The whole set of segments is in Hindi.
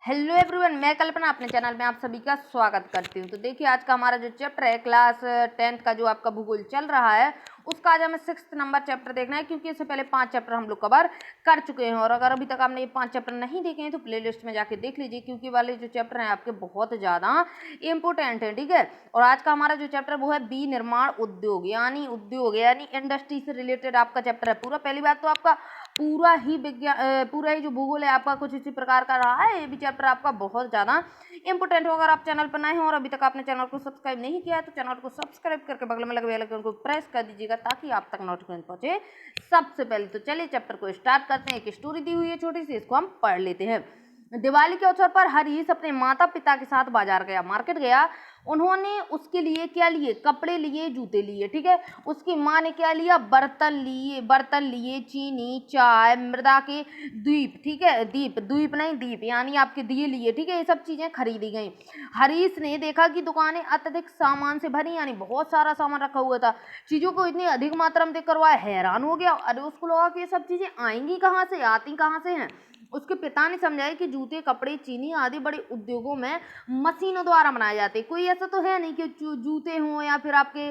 हेलो एवरीवन, मैं कल्पना अपने चैनल में आप सभी का स्वागत करती हूँ। तो देखिए, आज का हमारा जो चैप्टर है क्लास 10th का जो आपका भूगोल चल रहा है उसका आज हमें 6th नंबर चैप्टर देखना है, क्योंकि इससे पहले 5 चैप्टर हम लोग कवर कर चुके हैं। और अगर अभी तक आपने ये 5 चैप्टर नहीं देखे हैं तो प्लेलिस्ट में जाके देख लीजिए, क्योंकि वाले जो चैप्टर हैं आपके बहुत ज़्यादा इंपॉर्टेंट है। ठीक है, और आज का हमारा जो चैप्टर वो है विनिर्माण उद्योग, यानी इंडस्ट्री से रिलेटेड आपका चैप्टर है पूरा। पहली बात तो आपका पूरा ही जो भूगोल है आपका कुछ इसी प्रकार का रहा है। ये भी चैप्टर आपका बहुत ज़्यादा इंपॉर्टेंट हो। अगर आप चैनल पर नए हो और अभी तक आपने चैनल को सब्सक्राइब नहीं किया है तो चैनल को सब्सक्राइब करके बगल में लगे बेल आइकन को प्रेस कर दीजिएगा, ताकि आप तक नोटिफिकेशन पहुंचे सबसे पहले। तो चलिए चैप्टर को स्टार्ट करते हैं। एक स्टोरी दी हुई है छोटी सी, इसको हम पढ़ लेते हैं। दिवाली के अवसर पर हरीश अपने माता पिता के साथ बाजार गया, मार्केट गया। उन्होंने उसके लिए क्या लिए? कपड़े लिए, जूते लिए। ठीक है, उसकी माँ ने क्या लिया? बर्तन लिए, चीनी, चाय, मृदा के द्वीप। ठीक है, दीप यानी आपके दिए लिए। ठीक है, ये सब चीजें खरीदी गई। हरीश ने देखा कि दुकानें अत्यधिक सामान से भरी, यानी बहुत सारा सामान रखा हुआ था। चीजों को इतनी अधिक मात्रा में देखकर वह हैरान हो गया। अरे उसको लगा कि ये सब चीजें आएंगी कहाँ से, आती कहाँ से हैं। उसके पिता ने समझाया कि जूते, कपड़े, चीनी आदि बड़े उद्योगों में मशीनों द्वारा बनाए जाते। कोई ऐसा तो है नहीं कि जूते हों या फिर आपके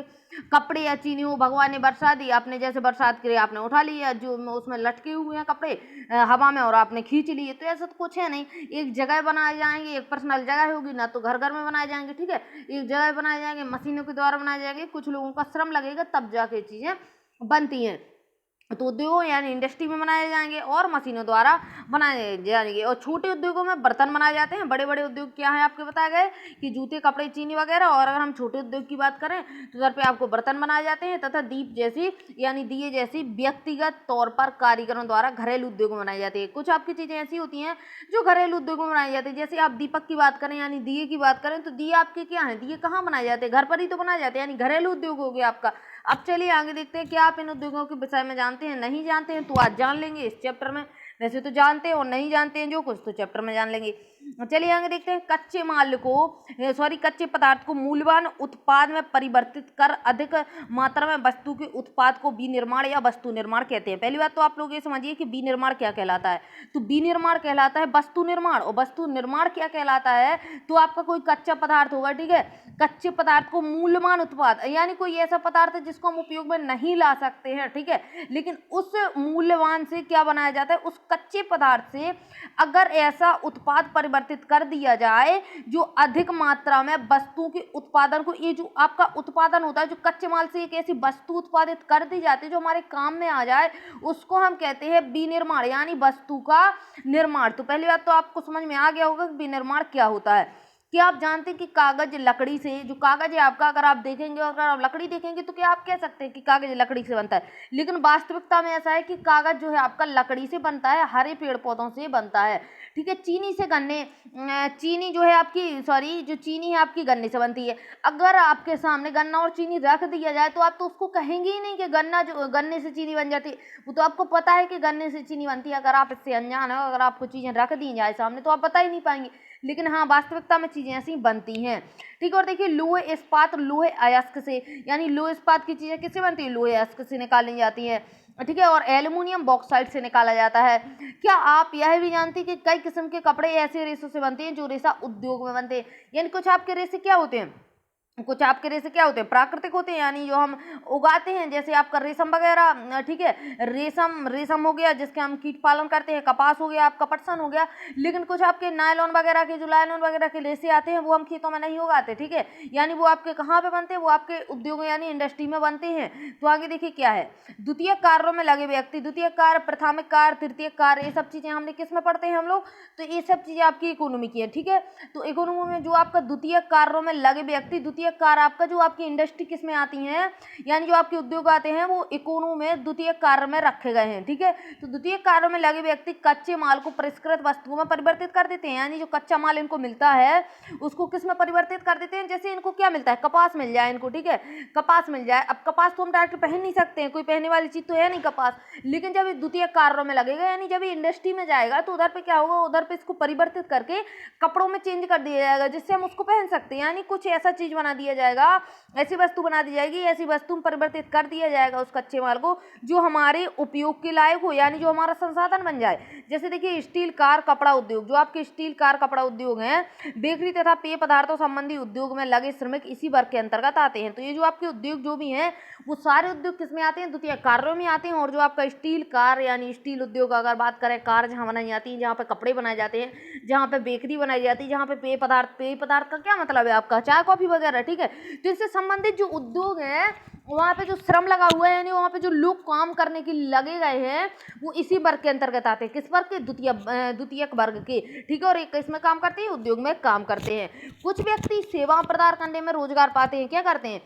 कपड़े या चीनी हो, भगवान ने बरसा दी, आपने जैसे बरसात के लिए आपने उठा लिया, जो उसमें लटके हुए हैं कपड़े हवा में और आपने खींच लिए। तो ऐसा तो कुछ है नहीं। एक जगह बनाए जाएंगे, एक पर्सनल जगह होगी ना, तो घर घर में बनाए जाएंगे। ठीक है, एक जगह बनाए जाएंगे, मशीनों के द्वारा बनाए जाएंगे, कुछ लोगों का श्रम लगेगा तब जाके चीजें बनती हैं। तो उद्योगों यानी इंडस्ट्री में बनाए जाएंगे और मशीनों द्वारा बनाए जाएंगे। और छोटे उद्योगों में बर्तन बनाए जाते हैं। बड़े बड़े उद्योग क्या है आपके बताए गए कि जूते, कपड़े, चीनी वगैरह। और अगर हम छोटे उद्योग की बात करें तो उधर पे आपको बर्तन बनाए जाते हैं, तथा दिए जैसी व्यक्तिगत तौर पर कारीगरों द्वारा घरेलू उद्योगों में बनाई जाती है। कुछ आपकी चीजें ऐसी होती हैं जो घरेलू उद्योगों में बनाई जाती है। जैसे आप दीपक की बात करें यानी दिए की बात करें, तो दिए आपके क्या है? दिए कहाँ बनाए जाते हैं? घर पर ही तो बनाए जाते हैं, यानी घरेलू उद्योग हो गया आपका। अब चलिए आगे देखते हैं, क्या आप इन उद्योगों के विषय में जानते हैं? नहीं जानते हैं तो आज जान लेंगे इस चैप्टर में। वैसे तो जानते हैं और नहीं जानते हैं जो कुछ, तो चैप्टर में जान लेंगे। चलिए आगे देखते हैं। कच्चे पदार्थ को मूल्यवान उत्पाद में परिवर्तित कर अधिक मात्रा में वस्तु के उत्पाद को विनिर्माण या वस्तु निर्माण कहते हैं। पहली बात तो आप लोग ये समझिए कि विनिर्माण क्या कहलाता है। तो विनिर्माण कहलाता है वस्तु निर्माण, और वस्तु निर्माण क्या कहलाता है? तो आपका कोई कच्चा पदार्थ होगा। ठीक है, कच्चे पदार्थ को मूल्यवान उत्पाद, यानी कोई ऐसा पदार्थ है जिसको हम उपयोग में नहीं ला सकते हैं। ठीक है, लेकिन उस मूल्यवान से क्या बनाया जाता है? उस कच्चे पदार्थ से अगर ऐसा उत्पाद परिवर्तित कर दिया जाए जो अधिक मात्रा में वस्तु के उत्पादन को, ये जो आपका उत्पादन होता है, जो कच्चे माल से एक ऐसी वस्तु उत्पादित कर दी जाती है जो हमारे काम में आ जाए, उसको हम कहते हैं विनिर्माण, यानी वस्तु का निर्माण। तो पहली बात तो आपको समझ में आ गया होगा कि विनिर्माण क्या होता है। क्या आप जानते हैं कि कागज लकड़ी से, जो कागज है आपका, अगर आप देखेंगे और अगर आप लकड़ी देखेंगे तो क्या आप कह सकते हैं कि कागज लकड़ी से बनता है, लेकिन वास्तविकता में ऐसा है कि कागज जो है आपका लकड़ी से बनता है, हरे पेड़ पौधों से बनता है। ठीक है, चीनी जो है आपकी, जो चीनी है आपकी गन्ने से बनती है। अगर आपके सामने गन्ना और चीनी रख दिया जाए तो आप तो उसको कहेंगे ही नहीं कि गन्ने से चीनी बन जाती है। वो तो आपको पता है कि गन्ने से चीनी बनती है। अगर आप इससे अनजान हो, अगर आपको चीजें रख दी जाए सामने तो आप बता ही नहीं पाएंगे, लेकिन हाँ वास्तविकता में चीजें ऐसी बनती हैं। ठीक है, और देखिए लोहे इस्पात, लोहे अयस्क से, यानी लोहे इस्पात की चीजें किससे बनती है? लोहे अयस्क से निकाली जाती है। ठीक है, और एल्युमिनियम बॉक्साइट से निकाला जाता है। क्या आप यह भी जानते हैं कि कई किस्म के कपड़े ऐसे रेशों से बनते हैं जो रेशा उद्योग में बनते हैं। यानी कुछ आपके रेशे क्या होते हैं? प्राकृतिक होते हैं, यानी जो हम उगाते हैं, जैसे आपका रेशम वगैरह। ठीक है, रेशम हो गया जिसके हम कीट पालन करते हैं, कपास हो गया आपका, पटसन हो गया। लेकिन कुछ आपके लायलॉन वगैरह के रेशे आते हैं, वो हम खेतों में नहीं उगाते। ठीक है, यानी वो आपके कहाँ पे बनते हैं? वो आपके उद्योग यानी इंडस्ट्री में बनते हैं। तो आगे देखिए क्या है। द्वितीय कार्यों में लगे व्यक्ति, द्वितीय कार्य, प्राथमिक कार्य, तृतीय कार्य, ये सब चीजें हमने किस में पढ़ते हैं हम लोग? तो ये सब चीजें आपकी इकोनॉमी की है। ठीक है, तो इकोनॉमी में जो आपका द्वितीय कार्यों में लगे व्यक्ति, द्वितीय कार्य आपका जो आपकी इंडस्ट्री किस में आती है, यानी जो आपके उद्योग आते हैं वो इकोनॉमी में द्वितीय कार्य में रखे गए हैं। ठीक है, तो द्वितीय कार्य में लगे व्यक्ति कच्चे माल को परिष्कृत वस्तुओं में परिवर्तित कर देते हैं, यानी जो कच्चा माल इनको मिलता है उसको किस में परिवर्तित कर देते हैं। जैसे इनको क्या मिलता है? कपास मिल जाए इनको। ठीक है, कपास मिल जाए। अब कपास तो हम डायरेक्ट पहन नहीं सकते हैं, कोई पहनने वाली चीज तो है नहीं कपास, लेकिन जब ये द्वितीय कार्यों में लगेगा, यानी जब ये इंडस्ट्री में जाएगा तो उधर पे क्या होगा? उधर पे इसको परिवर्तित करके कपड़ों में चेंज कर दिया जाएगा, जिससे हम उसको पहन सकते हैं, यानी कुछ ऐसा चीज बना दिया जाएगा, ऐसी वस्तु बना दी जाएगी, ऐसी वस्तु में परिवर्तित कर दिया जाएगा उस कच्चे माल को जो हमारे उपयोग के लायक हो, यानी जो हमारा संसाधन बन जाए। जैसे देखिए स्टील, कार, कपड़ा उद्योग, जो आपके स्टील, कार, कपड़ा उद्योग हैं, बेकरी तथा पेय पदार्थों संबंधी उद्योग में लगे श्रमिक इसी वर्ग के अंतर्गत आते हैं। तो ये जो आपके उद्योग जो भी हैं वो सारे उद्योग किसमें आते हैं? द्वितीयक कार्यों में आते हैं। और जो आपका स्टील, कार यानी स्टील उद्योग, अगर बात करें कार जहाँ बनाई जाती है, जहाँ पे कपड़े बनाए जाते हैं, जहाँ पे बेकरी बनाई जाती है, जहाँ पे पेय पदार्थ का क्या मतलब है आपका? चाय कॉफी वगैरह, ठीक है। तो इससे संबंधित जो उद्योग है वहाँ पे जो श्रम लगा हुआ है, यानी वहाँ पे जो लोग काम करने के लिए लगे गए हैं वो इसी वर्ग के अंतर्गत आते हैं। किस वर्ग के? द्वितीयक वर्ग के, ठीक है। और एक इसमें काम करते हैं, उद्योग में काम करते हैं। कुछ व्यक्ति सेवा प्रदान करने में रोजगार पाते हैं। क्या करते हैं?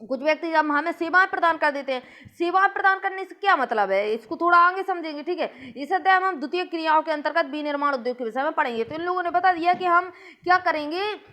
कुछ व्यक्ति जब हमें सेवाएं प्रदान कर देते हैं, सेवाएं प्रदान करने से क्या मतलब है इसको थोड़ा आगे समझेंगे, ठीक है। इस अध्याय में हम द्वितीय क्रियाओं के अंतर्गत विनिर्माण उद्योग के विषय में पढ़ेंगे। तो इन लोगों ने बता दिया कि हम क्या करेंगे,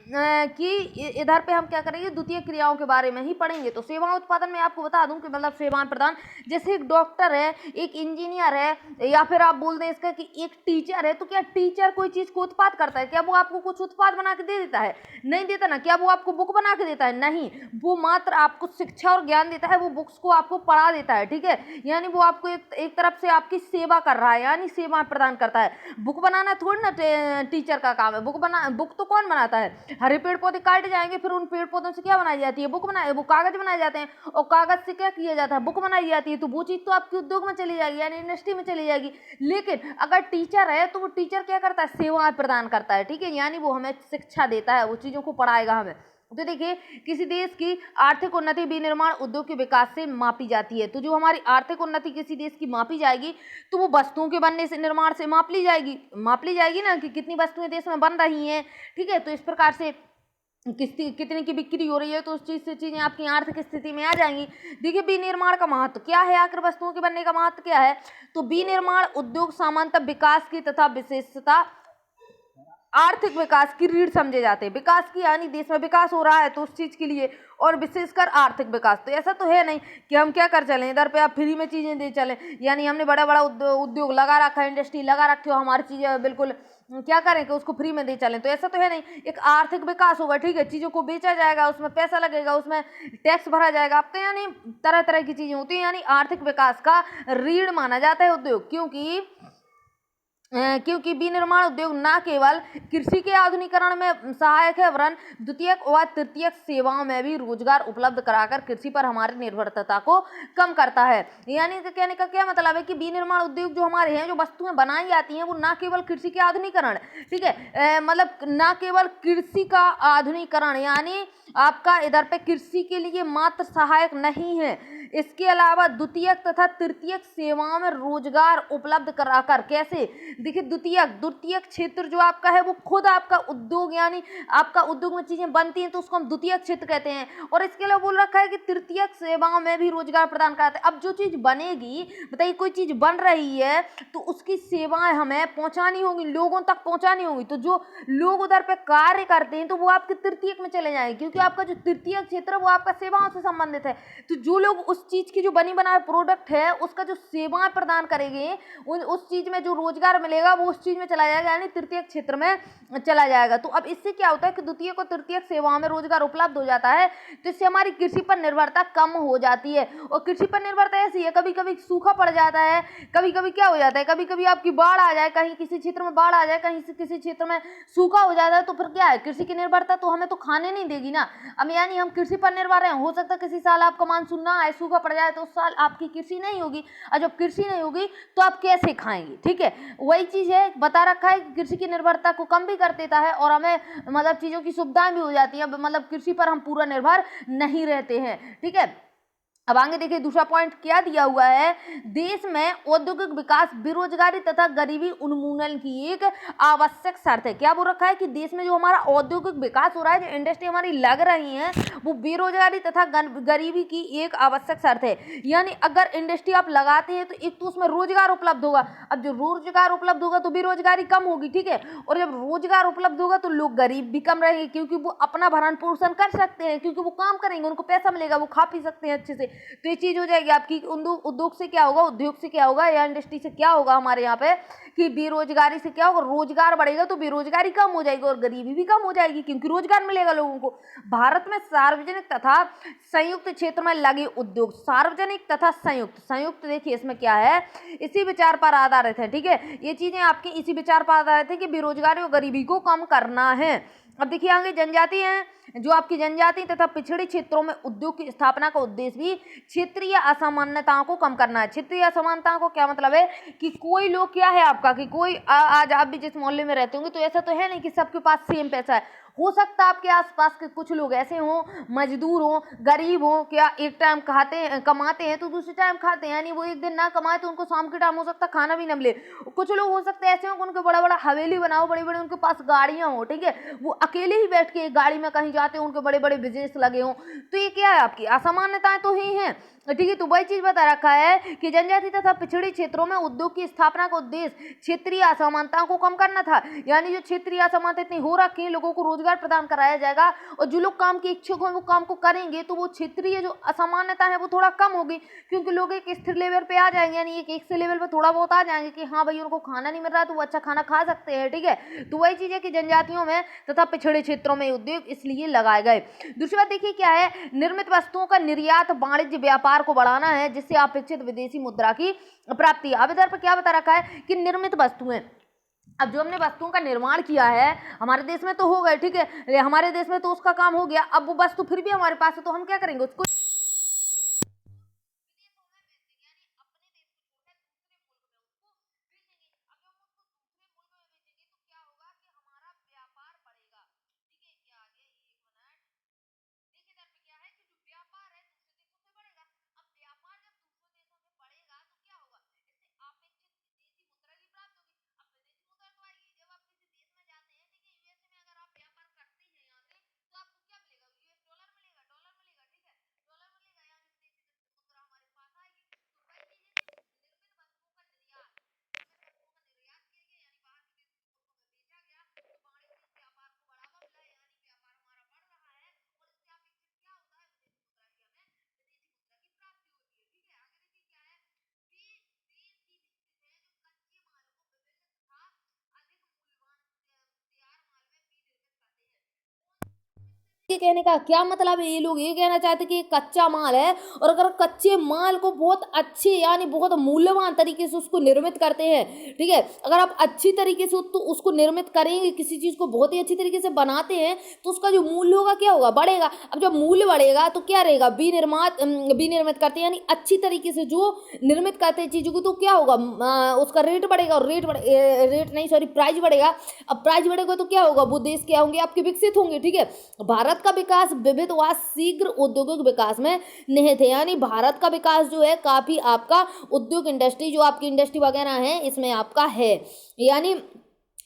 कि इधर पे हम क्या करेंगे, द्वितीय क्रियाओं के बारे में ही पढ़ेंगे। तो सेवा उत्पादन में आपको बता दूं कि मतलब सेवाएं प्रदान, जैसे एक डॉक्टर है, एक इंजीनियर है, या फिर आप बोल दें इसका कि एक टीचर है। तो क्या टीचर कोई चीज को उत्पाद करता है? क्या वो आपको कुछ उत्पाद बना के दे देता है? नहीं देता ना। क्या वो आपको बुक बना के देता है? नहीं। वो मात्र आपको शिक्षा और ज्ञान देता है, वो बुक्स को आपको पढ़ा देता है, ठीक है। यानी वो आपको एक तरफ से आपकी सेवा कर रहा है, यानी सेवा प्रदान करता है। बुक बनाना थोड़ी ना टीचर का काम है। बुक तो कौन बनाता है? हरे पेड़ पौधे काटे जाएंगे, फिर उन पेड़ पौधों से क्या बनाई जाती है? वो कागज बनाए जाते हैं, और कागज से क्या किया जाता है? बुक बनाई जाती है। तो वो चीज तो आपके उद्योग में चली जाएगी, यानी इंडस्ट्री में चली जाएगी। लेकिन अगर टीचर है तो वो टीचर क्या करता है? सेवाएं प्रदान करता है, ठीक है। यानी वो हमें शिक्षा देता है, वो चीजों को पढ़ाएगा हमें। तो देखिए किसी देश की आर्थिक उन्नति विनिर्माण उद्योग के विकास से मापी जाती है। तो जो हमारी आर्थिक उन्नति किसी देश की मापी जाएगी तो वो वस्तुओं के बनने से, निर्माण से माप ली जाएगी ना, कि कितनी वस्तुएं देश में बन रही हैं, ठीक है। तो इस प्रकार से कितने की बिक्री हो रही है, तो उस चीज से चीजें आपकी आर्थिक स्थिति में आ जाएंगी। देखिए विनिर्माण का महत्व क्या है, आखिर वस्तुओं के बनने का महत्व क्या है? तो विनिर्माण उद्योग सामान्यतः विकास की तथा विशेषता आर्थिक विकास की रीढ़ समझे जाते हैं। विकास की यानी देश में विकास हो रहा है तो उस चीज के लिए, और विशेषकर आर्थिक विकास। तो ऐसा तो है नहीं कि हम क्या कर चलें, इधर पे आप फ्री में चीजें दे चलें, यानी हमने बड़ा बड़ा उद्योग लगा रखा है, इंडस्ट्री लगा रखी हो, हमारी चीजें बिल्कुल क्या करें कि उसको फ्री में दे चलें। तो ऐसा तो है नहीं। एक आर्थिक विकास होगा, ठीक है, चीजों को बेचा जाएगा, उसमें पैसा लगेगा, उसमें टैक्स भरा जाएगा आपका, यानी तरह तरह की चीजें होती हैं। यानी आर्थिक विकास का रीढ़ माना जाता है उद्योग, क्योंकि विनिर्माण उद्योग न केवल कृषि के आधुनिकीकरण में सहायक है, वरन द्वितीयक व तृतीयक सेवाओं में भी रोजगार उपलब्ध कराकर कृषि पर हमारी निर्भरता को कम करता है। यानी कहने का क्या मतलब है कि विनिर्माण उद्योग जो हमारे हैं, जो वस्तुएं बनाई जाती हैं, वो न केवल कृषि के आधुनिकीकरण, ठीक है, मतलब न केवल कृषि का आधुनिकीकरण, यानी आपका इधर पे कृषि के लिए मात्र सहायक नहीं है, इसके अलावा द्वितीयक तथा तृतीयक सेवाओं में रोजगार उपलब्ध कराकर। कैसे? देखिए द्वितीयक क्षेत्र जो आपका है वो खुद आपका उद्योग, यानी आपका उद्योग में चीजें बनती हैं तो उसको हम द्वितीयक क्षेत्र कहते हैं। और इसके अलावा बोल रखा है कि तृतीयक सेवाओं में भी रोजगार प्रदान कराते हैं। अब जो चीज बनेगी, बताइए कोई चीज बन रही है तो उसकी सेवाएं हमें पहुंचानी होगी, लोगों तक पहुंचानी होगी। तो जो लोग उधर पे कार्य करते हैं तो वो आपके तृतीयक में चले जाएंगे, क्योंकि आपका जो तृतीयक क्षेत्र है वो आपका सेवाओं से संबंधित है। तो जो लोग उस चीज की जो बनी बनाए प्रोडक्ट है उसका जो सेवाएं प्रदान करेंगे, उस चीज में जो रोजगार मिलेगा वो उस चीज में चला जाएगा, यानी तृतीयक क्षेत्र में चला जाएगा। तो अब इससे क्या होता है कि द्वितीयक और तृतीयक सेवाओं में रोजगार उपलब्ध हो जाता है, तो इससे हमारी कृषि पर निर्भरता कम हो जाती है। और कृषि पर निर्भरता ऐसी है, कभी कभी सूखा पड़ जाता है, कभी कभी क्या हो जाता है, कभी कभी आपकी बाढ़ आ जाए, कहीं किसी क्षेत्र में बाढ़ आ जाए, कहीं किसी क्षेत्र में सूखा हो जाता है, तो फिर क्या है, कृषि की निर्भरता तो हमें तो खाने नहीं देगी ना। अब यानी हम कृषि पर निर्भर हैं, हो सकता है किसी साल आपका मानसून ना आए, सूखा पड़ जाए, तो उस साल आपकी कृषि नहीं होगी, और जब कृषि नहीं होगी तो आप कैसे खाएंगे, ठीक है। वही चीज है, बता रखा है कि कृषि की निर्भरता को कम भी कर देता है और हमें मतलब चीजों की सुविधाएं भी हो जाती है, मतलब कृषि पर हम पूरा निर्भर नहीं रहते हैं, ठीक है। अब आगे देखिए दूसरा पॉइंट क्या दिया हुआ है, देश में औद्योगिक विकास बेरोजगारी तथा गरीबी उन्मूलन की एक आवश्यक शर्त है। क्या बोल रखा है कि देश में जो हमारा औद्योगिक विकास हो रहा है, जो इंडस्ट्री हमारी लग रही है, वो बेरोजगारी तथा गरीबी की एक आवश्यक शर्त है। यानी अगर इंडस्ट्री आप लगाते हैं तो एक तो उसमें रोजगार उपलब्ध होगा, अब जो रोजगार उपलब्ध होगा तो बेरोजगारी कम होगी, ठीक है। और जब रोजगार उपलब्ध होगा तो लोग गरीब भी कम रहेंगे, क्योंकि वो अपना भरण पोषण कर सकते हैं, क्योंकि वो काम करेंगे, उनको पैसा मिलेगा, वो खा पी सकते हैं अच्छे से। तो ये चीज़ हो जाएगी आपकी। उद्योग से क्या होगा, उद्योग से क्या होगा या इंडस्ट्री से क्या होगा हमारे यहाँ पे कि बेरोजगारी से क्या होगा, रोजगार बढ़ेगा तो बेरोजगारी कम हो जाएगी और गरीबी भी कम हो जाएगी क्योंकि रोजगार मिलेगा लोगों को। भारत में सार्वजनिक तथा संयुक्त क्षेत्र में लगे उद्योग, सार्वजनिक तथा संयुक्त, संयुक्त देखिए इसमें क्या है, इसी विचार पर आधारित है। ठीक है, ये चीजें आपकी इसी विचार पर आधारित है कि बेरोजगारी और गरीबी को कम करना है। अब देखिए आगे जनजाति हैं, जो आपकी जनजाति तथा पिछड़े क्षेत्रों में उद्योग की स्थापना का उद्देश्य भी क्षेत्रीय असमानताओं को कम करना है। क्षेत्रीय असमानताओं को क्या मतलब है कि कोई लोग क्या है आपका कि कोई आज आप भी जिस मोहल्ले में रहते होंगे तो ऐसा तो है नहीं कि सबके पास सेम पैसा है। हो सकता है आपके आसपास के कुछ लोग ऐसे हों, मजदूर हों, गरीब हों, क्या एक टाइम कमाते हैं तो दूसरे टाइम खाते हैं, यानी वो एक दिन ना कमाए तो उनको शाम के टाइम हो सकता है खाना भी न मिले। कुछ लोग हो सकते हैं ऐसे हों कि उनके बड़ा बड़ा हवेली बनाओ, बड़े बड़े उनके पास गाड़ियां हो, ठीक है, वो अकेले ही बैठ के एक गाड़ी में कहीं जाते हैं, उनके बड़े बड़े बिजनेस लगे हों। तो ये क्या है आपकी असमानताएं तो ही हैं। ठीक है, तो वही चीज बता रखा है कि जनजाति तथा पिछड़े क्षेत्रों में उद्योग की स्थापना का उद्देश्य क्षेत्रीय असमानताओं को कम करना था। यानी जो क्षेत्रीय असमानता इतनी हो रखी है, लोगों को रोजगार प्रदान कराया जाएगा और जो लोग काम के इच्छुक हैं वो काम को करेंगे तो वो क्षेत्रीय जो असमानता है वो थोड़ा कम होगी क्योंकि लोग एक स्थिर लेवल पे आ जाएंगे, यानी एक से लेवल पे थोड़ा बहुत आ जाएंगे कि हाँ भाई उनको खाना नहीं मिल रहा तो वो अच्छा खाना खा सकते हैं। ठीक है, तो वही चीज है कि जनजातियों में तथा पिछड़े क्षेत्रों में उद्योग इसलिए लगाए गए। दूसरी बात देखिए क्या है, निर्मित वस्तुओं का निर्यात वाणिज्य व्यापार को बढ़ाना है जिससे अपेक्षित विदेशी मुद्रा की प्राप्ति। अब इधर पर क्या बता रखा है कि निर्मित वस्तुएं, अब जो हमने वस्तुओं का निर्माण किया है हमारे देश में तो हो गए, ठीक है, हमारे देश में तो उसका काम हो गया, अब वो वस्तु फिर भी हमारे पास है तो हम क्या करेंगे उसको ये कहने का क्या मतलब है, ये लोग ये कहना चाहते कि कच्चा माल है और अगर कच्चे माल को बहुत अच्छे यानी बहुत मूल्यवान तरीके से उसको निर्मित करते हैं, ठीक है, अगर आप अच्छी तरीके से तो उसको निर्मित करेंगे, किसी चीज को बहुत ही अच्छी तरीके से बनाते हैं तो उसका जो मूल्य होगा क्या होगा, बढ़ेगा। अब जब मूल्य बढ़ेगा तो क्या रहेगा, विनिर्मित करते हैं यानी अच्छी तरीके से जो निर्मित करते हैं चीजों को तो क्या होगा, उसका रेट बढ़ेगा और प्राइस बढ़ेगा। अब प्राइस बढ़ेगा तो क्या होगा, वो देश क्या होंगे आपके विकसित होंगे। ठीक है, भारत का विकास विविध व शीघ्र औद्योगिक विकास में निहित है, यानी भारत का विकास जो है काफी आपका उद्योग इंडस्ट्री जो आपकी इंडस्ट्री वगैरह है इसमें आपका है। यानी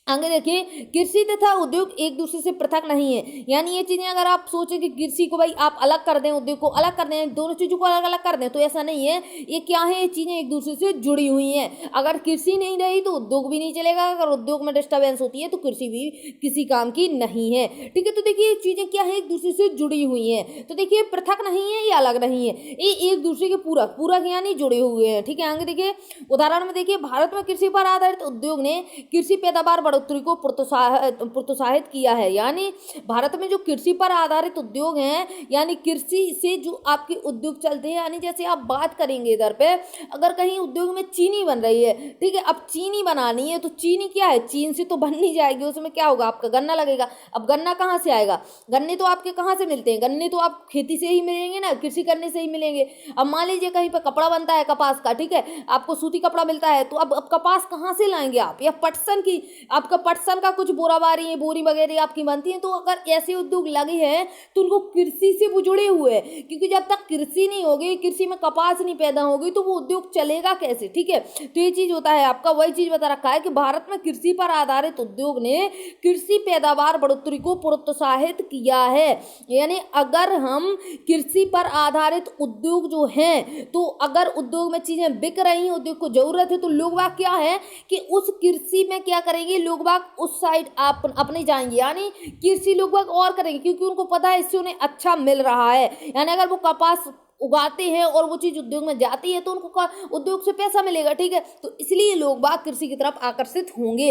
आगे देखिए कृषि तथा उद्योग एक दूसरे से पृथक नहीं है, यानी ये चीजें अगर आप सोचें कि कृषि को भाई आप अलग कर दें, उद्योग को अलग कर दें, दोनों चीजों को अलग अलग कर दें तो ऐसा नहीं है। ये क्या है, ये चीजें एक दूसरे से जुड़ी हुई हैं। अगर कृषि नहीं रही तो उद्योग भी नहीं चलेगा, अगर उद्योग में डिस्टर्बेंस होती है तो कृषि भी किसी काम की नहीं है। ठीक है, तो देखिए ये चीजें क्या है, एक दूसरे से जुड़ी हुई है। तो देखिए पृथक नहीं है, ये अलग नहीं है, ये एक दूसरे के पूरक पूरक यानी जुड़े हुए हैं। ठीक है, आगे देखिए उदाहरण में देखिए भारत में कृषि पर आधारित उद्योग ने कृषि पैदावार बढ़ोतरी को प्रोत्साहित किया है। यानी भारत में जो कृषि पर आधारित उद्योग हैं, यानी कृषि से जो आपके उद्योग चलते हैं, यानी जैसे आप बात करेंगे इधर पे अगर कहीं उद्योग में चीनी बन रही है, ठीक है, अब चीनी बनानी है तो चीनी क्या है, चीन से तो बन नहीं जाएगी, उसमें क्या होगा आपका गन्ना लगेगा। अब गन्ना कहाँ से आएगा, गन्ने तो आपके कहाँ से मिलते हैं, गन्ने तो आप खेती से ही मिलेंगे ना, कृषि करने से ही मिलेंगे। अब मान लीजिए कहीं पर कपड़ा बनता है कपास का, ठीक है, आपको सूती कपड़ा मिलता है तो अब कपास कहाँ से लाएंगे आप, या पटसन की आपका पटसन का कुछ बोराबारी बोरी वगैरह आपकी बनती है। तो अगर ऐसे उद्योग लगे हैं तो उनको कृषि से वो जुड़े हुए हैं, क्योंकि जब तक कृषि नहीं होगी, कृषि में कपास नहीं पैदा होगी तो वो उद्योग चलेगा कैसे। ठीक है, तो ये चीज होता है आपका, वही चीज बता रखा है कि भारत में कृषि पर आधारित उद्योग ने कृषि पैदावार बढ़ोतरी को प्रोत्साहित किया है। यानी अगर हम कृषि पर आधारित उद्योग जो हैं तो अगर उद्योग में चीजें बिक रही हैं, उद्योग को जरूरत है तो लोग बाग क्या है कि उस कृषि में क्या करेंगे, लोग बाग उस साइड आप अपने जाएंगे, यानी कृषि लोग बाग और करेंगे क्योंकि उनको पता है इससे उन्हें अच्छा मिल रहा है। यानी अगर वो कपास उगाते हैं और वो चीज़ उद्योग में जाती है तो उनको उद्योग से पैसा मिलेगा, ठीक है। तो इसलिए लोग बाग कृषि की तरफ आकर्षित होंगे।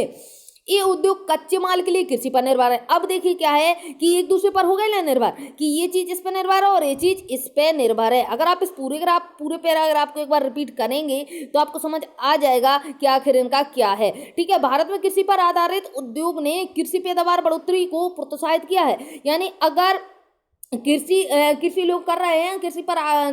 ये उद्योग कच्चे माल के लिए कृषि पर निर्भर है। अब देखिए क्या है कि एक दूसरे पर हो गए ना निर्भर, कि ये चीज इस पर निर्भर है और ये चीज इस पे निर्भर है। अगर आप इस पूरे पैराग्राफ को एक बार रिपीट करेंगे तो आपको समझ आ जाएगा कि आखिर इनका क्या है, ठीक है। भारत में कृषि पर आधारित उद्योग ने कृषि पैदावार बढ़ोतरी को प्रोत्साहित किया है। यानी अगर कृषि लोग कर रहे हैं,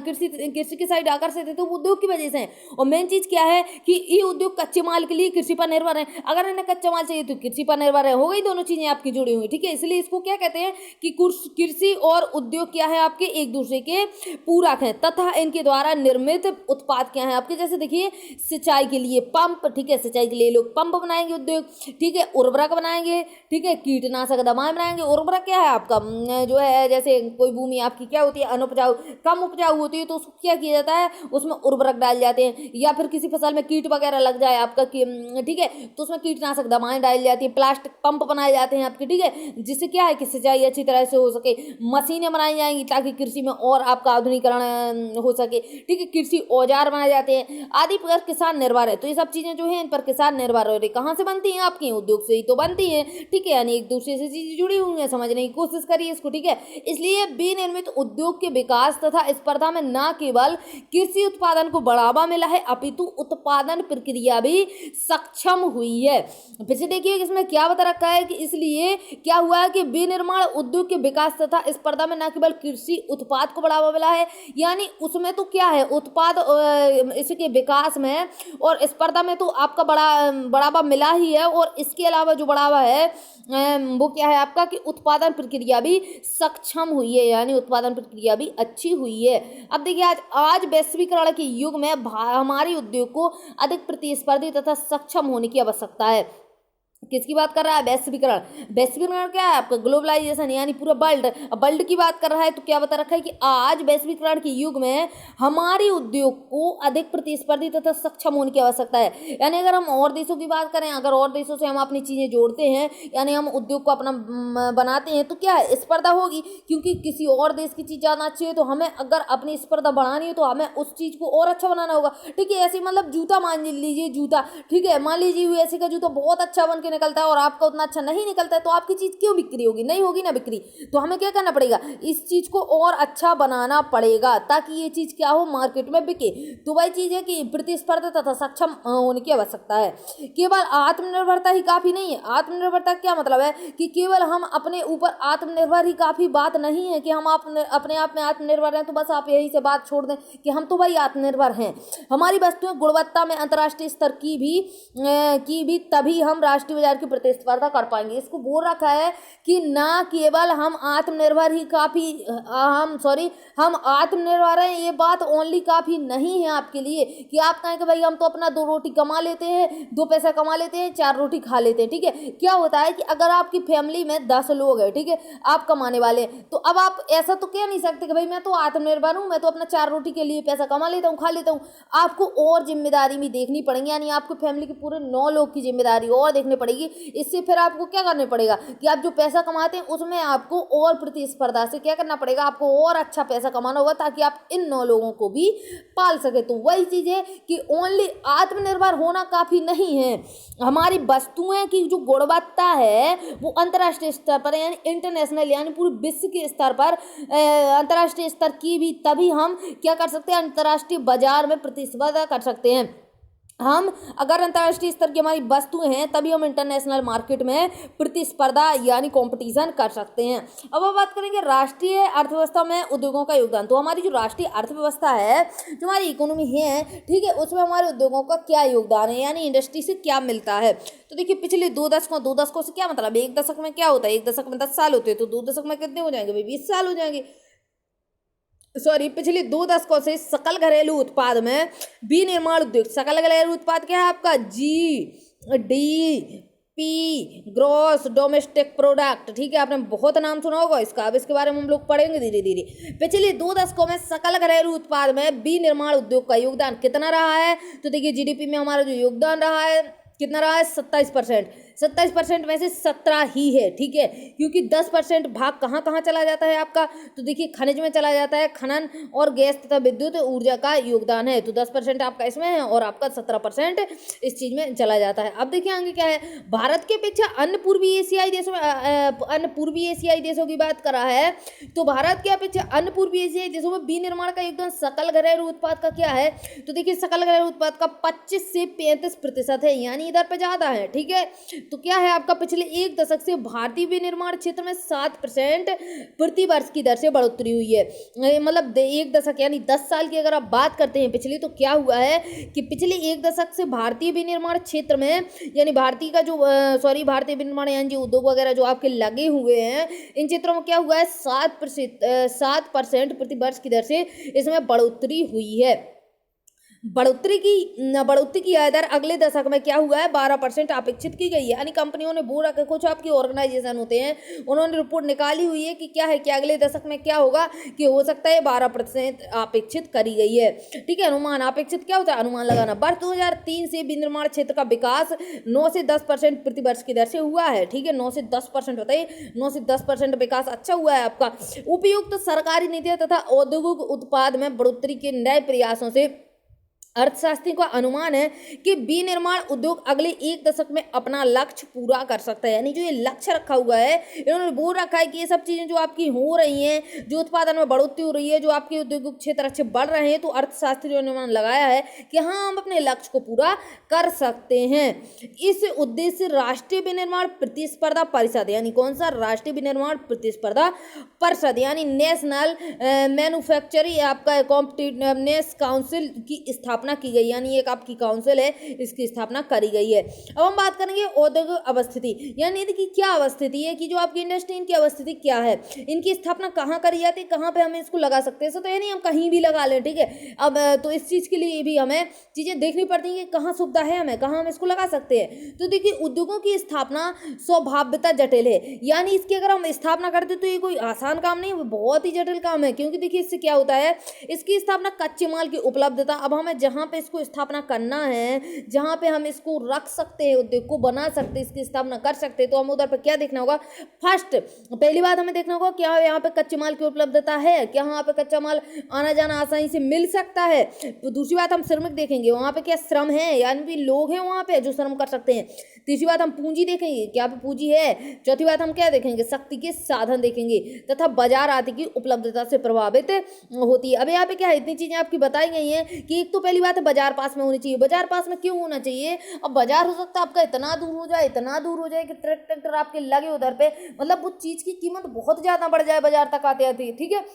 कृषि की साइड आकर्षित है तो उद्योग की वजह से है। और मेन चीज क्या है कि ये उद्योग कच्चे माल के लिए कृषि पर निर्भर है। अगर इन्हें कच्चा माल चाहिए तो कृषि पर निर्भर है। हो गई दोनों चीजें आपकी जुड़ी हुई, ठीक है। इसलिए इसको क्या कहते हैं कि कृषि और उद्योग क्या है आपके एक दूसरे के पूरक हैं तथा इनके द्वारा निर्मित उत्पाद क्या है आपके। जैसे देखिए सिंचाई के लिए पंप, ठीक है, सिंचाई के लिए लोग पंप बनाएंगे उद्योग, ठीक है। उर्वरक बनाएंगे, ठीक है। कीटनाशक दवाएं बनाएंगे। उर्वरक क्या है आपका जो है, जैसे कोई भूमि आपकी क्या होती है अनुपजाऊ, कम उपजाऊ होती है तो उसको क्या किया जाता है, उसमें उर्वरक डाल जाते हैं। या फिर किसी फसल में कीट वगैरह लग जाए आपका, ठीक है, तो उसमें कीटनाशक दवाएं डाली जाती है। प्लास्टिक पंप बनाए जाते हैं आपके, ठीक है, जिससे क्या है कि सिंचाई अच्छी तरह से हो सके। मशीनें बनाई जाएंगी ताकि कृषि में और आपका आधुनिकीकरण हो सके, ठीक है। कृषि औजार बनाए जाते हैं आदि पर किसान निर्भर है। तो ये सब चीजें जो है इन पर किसान निर्भर हो रही। कहाँ से बनती हैं आपकी, उद्योग से ही तो बनती है, ठीक है। यानी एक दूसरे से चीजें जुड़ी हुई हैं, समझने की कोशिश करिए इसको, ठीक है। इसलिए विनिर्मित उद्योग के विकास तथा स्पर्धा में न केवल कृषि उत्पादन को बढ़ावा मिला है अपितु उत्पादन प्रक्रिया भी सक्षम हुई है। फिर से देखिए इसमें क्या बता रखा है कि इसलिए क्या हुआ है कि विनिर्माण उद्योग के विकास तथा स्पर्धा में न केवल कृषि उत्पाद को बढ़ावा मिला है, यानी उसमें तो क्या है उत्पाद इसके विकास में और स्पर्धा में तो आपका बढ़ावा मिला ही है। और इसके अलावा जो बढ़ावा है वो क्या है आपका कि उत्पादन प्रक्रिया भी सक्षम हुई है, यानी उत्पादन प्रक्रिया भी अच्छी हुई है। अब देखिए आज वैश्वीकरण के युग में हमारे उद्योग को अधिक प्रतिस्पर्धी तथा सक्षम होने की आवश्यकता है। किसकी बात कर रहा है, वैश्वीकरण। वैश्वीकरण क्या है आपका ग्लोबलाइजेशन, यानी पूरा वर्ल्ड की बात कर रहा है। तो क्या बता रखा है कि आज वैश्वीकरण के युग में हमारे उद्योग को अधिक प्रतिस्पर्धी तथा सक्षम होने की आवश्यकता है। यानी अगर हम और देशों की बात करें, अगर और देशों से हम अपनी चीजें जोड़ते हैं, यानी हम उद्योग को अपना बनाते हैं तो क्या है स्पर्धा होगी, क्योंकि किसी और देश की चीज ज्यादा अच्छी है तो हमें अगर अपनी स्पर्धा बढ़ानी है तो हमें उस चीज को और अच्छा बनाना होगा, ठीक है। ऐसे मतलब जूता मान लीजिए, जूता, ठीक है, मान लीजिए ऐसे का जूता बहुत अच्छा बन के निकलता है और आपका उतना अच्छा नहीं निकलता है तो आपकी चीज क्यों बिक्री होगी, नहीं होगी ना बिक्री। तो हमें क्या करना पड़ेगा, इस चीज को और अच्छा बनाना पड़ेगा ताकि ये चीज क्या हो मार्केट में बिके। तो वही चीज है कि प्रतिस्पर्धा तथा सक्षम होने की आवश्यकता है। केवल आत्मनिर्भरता ही काफी नहीं है। आत्मनिर्भरता क्या मतलब है कि केवल हम अपने ऊपर आत्मनिर्भर ही काफी बात नहीं है कि हम अपने आप में आत्मनिर्भर हैं तो बस आप यही से बात छोड़ दें कि हम तो भाई आत्मनिर्भर हैं। हमारी वस्तुएं गुणवत्ता में अंतर्राष्ट्रीय स्तर की भी तभी हम राष्ट्रीय बाजार की प्रतिस्पर्धा कर पाएंगे। इसको बोल रखा है कि ना केवल हम आत्मनिर्भर ही काफी हम आत्मनिर्भर हैं, ये बात ओनली काफी नहीं है आपके लिए कि आप कहें कि भाई हम तो अपना 2 रोटी कमा लेते हैं, 2 पैसा कमा लेते हैं, 4 रोटी खा लेते हैं, ठीक है। क्या होता है कि अगर आपकी फैमिली में 10 लोग हैं, ठीक है, आप कमाने वाले हैं, तो अब आप ऐसा तो कह नहीं सकते कि भाई मैं तो आत्मनिर्भर हूं, मैं तो अपना 4 रोटी के लिए पैसा कमा लेता हूं, खा लेता हूं। आपको और जिम्मेदारी भी देखनी पड़ेगी, यानी आपको फैमिली के पूरे 9 लोग की जिम्मेदारी और देखनी पड़ेगी। इससे फिर आपको क्या करना पड़ेगा कि आप जो पैसा कमाते हैं उसमें आपको और प्रतिस्पर्धा से क्या करना पड़ेगा, आपको और अच्छा पैसा कमाना होगा ताकि आप इन 9 लोगों को भी पाल सके। तो वही चीज है कि ओनली आत्मनिर्भर होना काफी नहीं है। हमारी वस्तुएं की जो गुणवत्ता है वो अंतर्राष्ट्रीय स्तर पर यानी इंटरनेशनल यानी पूरे विश्व के स्तर पर अंतर्राष्ट्रीय स्तर की भी तभी हम क्या कर सकते हैं, अंतर्राष्ट्रीय बाजार में प्रतिस्पर्धा कर सकते हैं। हम अगर अंतर्राष्ट्रीय स्तर की हमारी वस्तुएं हैं तभी हम इंटरनेशनल मार्केट में प्रतिस्पर्धा यानी कंपटीशन कर सकते हैं। अब हम बात करेंगे राष्ट्रीय अर्थव्यवस्था में उद्योगों का योगदान। तो हमारी जो राष्ट्रीय अर्थव्यवस्था है, जो हमारी इकोनॉमी है, ठीक है, उसमें हमारे उद्योगों का क्या योगदान है, यानी इंडस्ट्री से क्या मिलता है। तो देखिए पिछले 2 दशकों से क्या मतलब, 1 दशक में क्या होता है, 1 दशक में 10 साल होते हैं, तो 2 दशक में कितने हो जाएंगे भाई, 20 साल हो जाएंगे। पिछले 2 दशकों से सकल घरेलू उत्पाद में विनिर्माण उद्योग, सकल घरेलू उत्पाद क्या है आपका GDP ग्रॉस डोमेस्टिक प्रोडक्ट, ठीक है, आपने बहुत नाम सुना होगा इसका। अब इसके बारे में हम लोग पढ़ेंगे धीरे धीरे। पिछले 2 दशकों में सकल घरेलू उत्पाद में विनिर्माण उद्योग का योगदान कितना रहा है, तो देखिए जीडीपी में हमारा जो योगदान रहा है कितना रहा है 27%। 27% में से 17 ही है, ठीक है, क्योंकि 10% भाग कहाँ कहाँ चला जाता है आपका, तो देखिए खनिज में चला जाता है, खनन और गैस तथा विद्युत ऊर्जा का योगदान है। तो 10% आपका इसमें है और आपका 17% इस चीज में चला जाता है। अब देखिए आगे क्या है, भारत के अपेक्षा अन्य पूर्वी एशियाई देशों में अन्य पूर्वी एशियाई देशों की बात कर रहा है, तो भारत के अपेक्षा अन्य पूर्वी एशियाई देशों में विनिर्माण का योगदान सकल घरेलू उत्पाद का क्या है, तो देखिए सकल घरेलू उत्पाद का 25 से 35% है, यानी इधर पे ज्यादा है, ठीक है। तो क्या है आपका, पिछले एक दशक से भारतीय विनिर्माण क्षेत्र में 7% प्रति वर्ष की दर से बढ़ोतरी हुई है। मतलब एक दशक यानी 10 साल की अगर आप बात करते हैं पिछली, तो क्या हुआ है कि पिछले एक दशक से भारतीय विनिर्माण क्षेत्र में, यानी भारतीय का जो भारतीय विनिर्माण यानी जो उद्योग वगैरह जो आपके लगे हुए हैं, इन क्षेत्रों में क्या हुआ है, 7% प्रति वर्ष की दर से इसमें बढ़ोतरी हुई है। बढ़ोतरी की यह दर अगले दशक में क्या हुआ है, 12% अपेक्षित की गई है। यानी कंपनियों ने बोला कि कुछ आपकी ऑर्गेनाइजेशन होते हैं, उन्होंने रिपोर्ट निकाली हुई है कि क्या है कि अगले दशक में क्या होगा कि हो सकता है 12% अपेक्षित करी गई है, ठीक है। अनुमान अपेक्षित क्या होता है, अनुमान लगाना। वर्ष 2003 से विनिर्माण क्षेत्र का विकास 9 से 10% प्रति वर्ष की दर से हुआ है, ठीक है। 9 से 10% बताइए, 9 से 10% विकास अच्छा हुआ है आपका। उपयुक्त सरकारी नीतियां तथा औद्योगिक उत्पाद में बढ़ोतरी के नए प्रयासों से अर्थशास्त्री का अनुमान है कि विनिर्माण उद्योग अगले एक दशक में अपना लक्ष्य पूरा कर सकता है। यानी जो ये लक्ष्य रखा हुआ है, इन्होंने बोल रखा है कि ये सब चीजें जो आपकी हो रही हैं, जो उत्पादन में बढ़ोतरी हो रही है, जो आपके औद्योगिक क्षेत्र अच्छे बढ़ रहे हैं, तो अर्थशास्त्री ने अनुमान लगाया है कि हाँ हम अपने लक्ष्य को पूरा कर सकते हैं। इस उद्देश्य राष्ट्रीय विनिर्माण प्रतिस्पर्धा परिषद, यानी कौन सा, राष्ट्रीय विनिर्माण प्रतिस्पर्धा परिषद यानी नेशनल मैन्युफैक्चरिंग आपका कॉम्पिटिटिवनेस काउंसिल की स्थापना की गई, यानी एक आपकी काउंसिल है, इसकी स्थापना करी गई है। अब हम बात करेंगे औद्योगिक अवस्थिति, यानी इनकी क्या अवस्थिति है कि जो आपकी इंडस्ट्री, इनकी अवस्थिति क्या है, इनकी स्थापना कहाँ करी जाती है, कहाँ पे हम इसको लगा सकते हैं। तो यानी हम कहीं भी लगा लें, ठीक है। अब तो इस चीज के लिए भी हमें चीजें देखनी पड़ती है कि कहाँ सुविधा है, हमें कहाँ हम इसको लगा सकते हैं। तो देखिए उद्योगों की स्थापना स्वभावतः जटिल है, यानी इसकी अगर हम स्थापना करते तो ये कोई आसान काम नहीं है, बहुत ही जटिल काम है। क्योंकि देखिए इससे क्या होता है, इसकी स्थापना कच्चे माल की उपलब्धता, अब हमें जहाँ पे इसको स्थापना करना है, जहाँ पे हम इसको रख सकते हैं, उद्योग को बना सकते हैं, इसकी स्थापना कर सकते हैं, तो हमें उधर पे क्या देखना होगा, फर्स्ट पहली बात हमें देखना होगा क्या यहाँ पे कच्चे माल की उपलब्धता है, क्या यहाँ पे कच्चा माल आना जाना आसानी से मिल सकता है। तो दूसरी बात हम श्रमिक देखेंगे, वहाँ पे क्या श्रम है, यानी लोग हैं वहाँ पे जो श्रम कर सकते हैं। तीसरी बात हम पूंजी देखेंगे, क्या पे पूंजी है। चौथी बात हम क्या देखेंगे, शक्ति के साधन देखेंगे, तथा बाजार आदि की उपलब्धता से प्रभावित होती है। अब यहाँ पे क्या है, इतनी चीजें आपकी बताई गई हैं कि एक तो पहली बात है बाजार पास में होनी चाहिए। बाजार पास में क्यों होना चाहिए, अब बाजार हो सकता है आपका इतना दूर हो जाए, इतना दूर हो जाए कि ट्रैक्टर आपके लगे उधर पे, मतलब वो चीज की कीमत बहुत ज्यादा बढ़ जाए बाजार तक आते आते, ठीक है।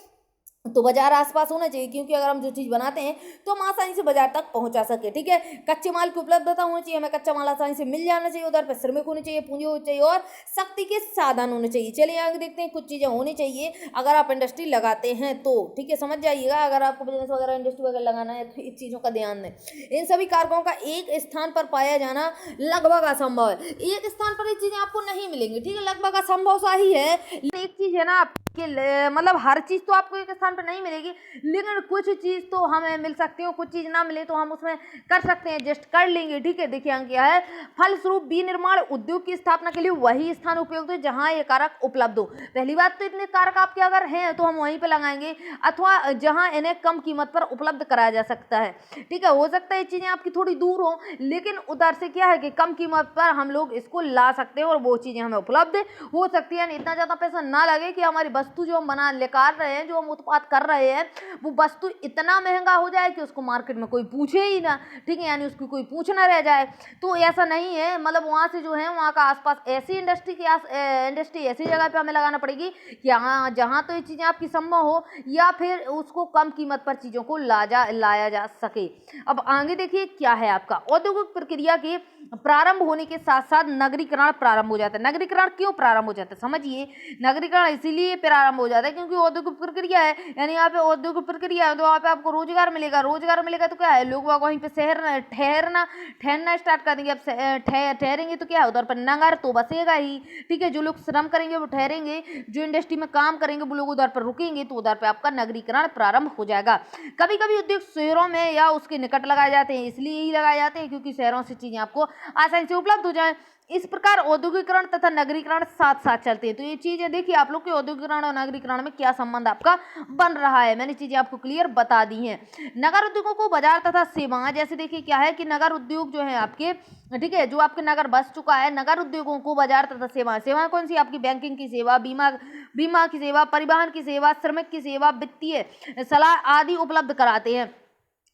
तो बाजार आसपास होना चाहिए, क्योंकि अगर हम जो चीज़ बनाते हैं तो हम आसानी से बाजार तक पहुंचा सके, ठीक है। कच्चे माल की उपलब्धता होनी चाहिए, हमें कच्चा माल आसानी से मिल जाना चाहिए, उधर पर श्रमिक होने चाहिए, पूंजी होनी चाहिए और शक्ति के साधन होने चाहिए। चलिए आगे देखते हैं, कुछ चीज़ें होनी चाहिए अगर आप इंडस्ट्री लगाते हैं तो, ठीक है। समझ जाइएगा, अगर आपको बिजनेस वगैरह इंडस्ट्री वगैरह लगाना है तो इस चीज़ों का ध्यान दें। इन सभी कारकों का एक स्थान पर पाया जाना लगभग असंभव है। एक स्थान पर ये चीज़ें आपको नहीं मिलेंगी, ठीक है, लगभग असंभव सा ही है। एक चीज है ना कि मतलब हर चीज तो आपको एक स्थान पर नहीं मिलेगी, लेकिन कुछ चीज तो हमें मिल सकती है, कुछ चीज ना मिले तो हम उसमें कर सकते हैं, एडजस्ट कर लेंगे, ठीक है। देखिए यहाँ क्या है, फलस्वरूप विनिर्माण उद्योग की स्थापना के लिए वही स्थान उपयुक्त है जहाँ ये कारक उपलब्ध हो। पहली बात तो इतने कारक आपके अगर हैं तो हम वहीं पे लगाएंगे, अथवा जहाँ इन्हें कम कीमत पर उपलब्ध कराया जा सकता है, ठीक है। हो सकता है ये चीजें आपकी थोड़ी दूर हो, लेकिन उधर से क्या है कि कम कीमत पर हम लोग इसको ला सकते हैं और वो चीजें हमें उपलब्ध हो सकती है। इतना ज्यादा पैसा ना लगे कि हमारी वस्तु जो हम बना लेकर रहे हैं, जो हम उत्पाद कर रहे हैं, वो वस्तु इतना महंगा हो जाए कि उसको मार्केट में कोई पूछे ही ना, ठीक है, यानी उसकी कोई पूछ ना रह जाए। तो ऐसा नहीं है, मतलब वहाँ से जो है वहाँ का आसपास ऐसी इंडस्ट्री ऐसी जगह पे हमें लगाना पड़ेगी कि जहाँ तो ये चीज़ें आपकी संभव हो, या फिर उसको कम कीमत पर चीज़ों को लाया जा सके। अब आगे देखिए क्या है आपका, औद्योगिक प्रक्रिया के प्रारंभ होने के साथ साथ नगरीकरण प्रारंभ हो जाता है। नगरीकरण क्यों प्रारंभ हो जाता है, समझिए। नगरीकरण इसीलिए प्रारंभ हो जाता है क्योंकि औद्योगिक प्रक्रिया है, यानी यहाँ पे औद्योगिक प्रक्रिया है तो वहाँ पे आपको रोजगार मिलेगा। रोजगार मिलेगा तो क्या है, लोग वहीं पे ठहरना स्टार्ट कर देंगे। अब ठहरेंगे तो क्या है, उधर पर नगर तो बसेगा ही, ठीक है। जो लोग श्रम करेंगे वो ठहरेंगे, जो इंडस्ट्री में काम करेंगे वो लोग उधर पर रुकेंगे, तो उधर पर आपका नगरीकरण प्रारंभ हो जाएगा। कभी कभी उद्योग शहरों में या उसके निकट लगाए जाते हैं, इसलिए ही लगाए जाते हैं क्योंकि शहरों से चीजें आपको आसानी से उपलब्ध हो जाए। इस प्रकार औद्योगिकरण तथा नगरीकरण साथ साथ चलते हैं। तो ये चीजें देखिए आप लोग के औद्योगिकरण और नगरीकरण में क्या संबंध आपका बन रहा है, मैंने चीजें आपको क्लियर बता दी हैं। नगर उद्योगों को बाजार तथा सेवाएं, जैसे देखिए क्या है कि नगर उद्योग जो है आपके, ठीक है, जो आपके नगर बस चुका है, नगर उद्योगों को बाजार तथा सेवाएं कौन सी, आपकी बैंकिंग की सेवा, बीमा की सेवा, परिवहन की सेवा, श्रमिक की सेवा, वित्तीय सलाह आदि उपलब्ध कराते हैं।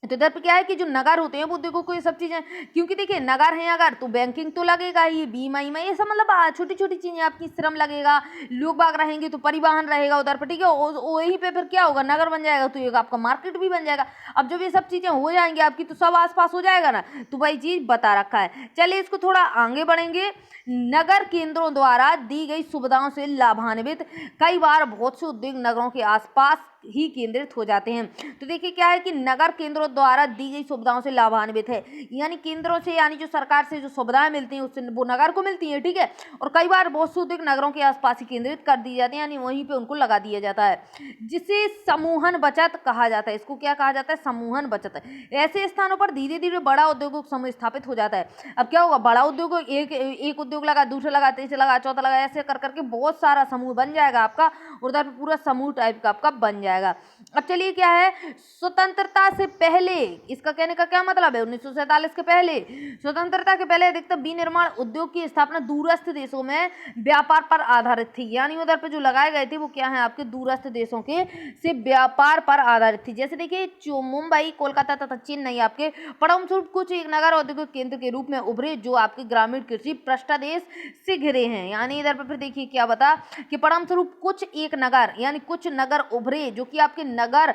तो इधर पे क्या है कि जो नगर होते हैं वो उद्योगों को ये सब चीजें, क्योंकि देखिए नगर है अगर तो बैंकिंग तो लगेगा ही, बीमा ये सब मतलब छोटी छोटी चीजें, आपकी श्रम लगेगा, लोग बाग रहेंगे तो परिवहन रहेगा उधर पे, ठीक है। वहीं पे फिर क्या होगा, नगर बन जाएगा तो ये आपका मार्केट भी बन जाएगा। अब जब ये सब चीजें हो जाएंगी आपकी तो सब आसपास हो जाएगा ना, तो वही चीज बता रखा है। चलिए इसको थोड़ा आगे बढ़ेंगे। नगर केंद्रों द्वारा दी गई सुविधाओं से लाभान्वित कई बार बहुत से उद्योग नगरों के आसपास ही केंद्रित हो जाते हैं। तो देखिए क्या है कि नगर केंद्रों द्वारा दी गई सुविधाओं से लाभान्वित है, यानी केंद्रों से, यानी जो सरकार से जो सुविधाएं मिलती हैं उससे वो नगर को मिलती है, ठीक है। और कई बार बहुत से उद्योग नगरों के आसपास ही केंद्रित कर दिए जाते हैं, यानी वहीं पे उनको लगा दिया जाता है, जिसे समूहन बचत कहा जाता है। इसको क्या कहा जाता है, समूहन बचत। ऐसे स्थानों पर धीरे धीरे बड़ा उद्योगिक समूह स्थापित हो जाता है। अब क्या होगा, बड़ा उद्योग, एक उद्योग लगा, दूसरा लगा, तीसरा लगा, चौथा लगा, ऐसे कर करके बहुत सारा समूह बन जाएगा आपका, उधर पूरा समूह टाइप का आपका बन जाएगा। अब चलिए क्या है, स्वतंत्रता से पहले, इसका कहने का क्या मतलब है, 1947 के पहले, स्वतंत्रता के पहले अधिकतर विनिर्माण उद्योग की स्थापना दूरस्थ देशों में व्यापार पर आधारित थी, यानी उधर पे जो लगाए गए थे वो क्या है आपके दूरस्थ देशों के से व्यापार पर आधारित थी। जैसे देखिए मुंबई, कोलकाता तथा चेन्नई आपके परिणामस्वरूप कुछ एक नगर औद्योगिक केंद्र के रूप में उभरे जो आपके ग्रामीण कृषि पृष्ठदेश से घिरे हैं। यानी इधर पर फिर देखिए क्या बता कि परिणामस्वरूप कुछ एक नगर, यानी कुछ नगर उभरे जो कि आपके नगर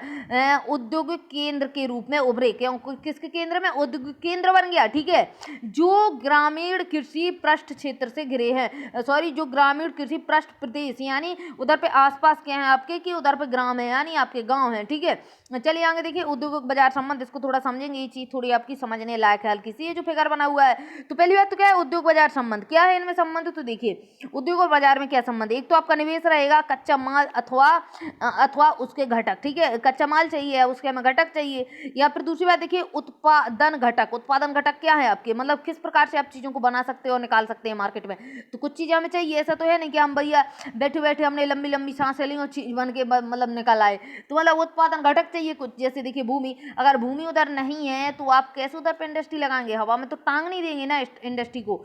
औद्योगिक केंद्र के रूप में उभरे। क्यों, किसके केंद्र में, औद्योगिक केंद्र बन गया, ठीक है, जो ग्रामीण कृषि पृष्ठ क्षेत्र से घिरे हैं, सॉरी, जो ग्रामीण कृषि पृष्ठ प्रदेश, यानी उधर पे आसपास क्या है आपके कि उधर पे ग्राम है, यानी आपके गांव है, ठीक है। चलिए आगे देखिए, उद्योग बाजार संबंध, इसको थोड़ा समझेंगे, ये चीज थोड़ी आपकी समझने लायक है हल्की सी, ये जो फिगर बना हुआ है। तो पहली बात तो क्या है, उद्योग बाजार संबंध क्या है, इनमें संबंध तो देखिए उद्योग और बाजार में क्या संबंध है। एक तो आपका निवेश रहेगा, कच्चा माल अथवा उसके घटक, ठीक है, कच्चा माल चाहिए, उसके हमें घटक चाहिए, या फिर दूसरी बात देखिए उत्पादन घटक। उत्पादन घटक क्या है आपके, मतलब किस प्रकार से आप चीजों को बना सकते हो और निकाल सकते हैं मार्केट में। तो कुछ चीजें हमें चाहिए, ऐसा तो है नहीं कि हम भैया बैठे बैठे हमने लंबी लंबी सांसें ली और चीज बन के मतलब निकल आए। तो मतलब उत्पादन घटक चाहिए कुछ, जैसे देखिए भूमि, अगर भूमि उधर नहीं है तो आप कैसे उधर पे इंडस्ट्री लगाएंगे, हवा में तो टांग नहीं देंगे ना इंडस्ट्री को,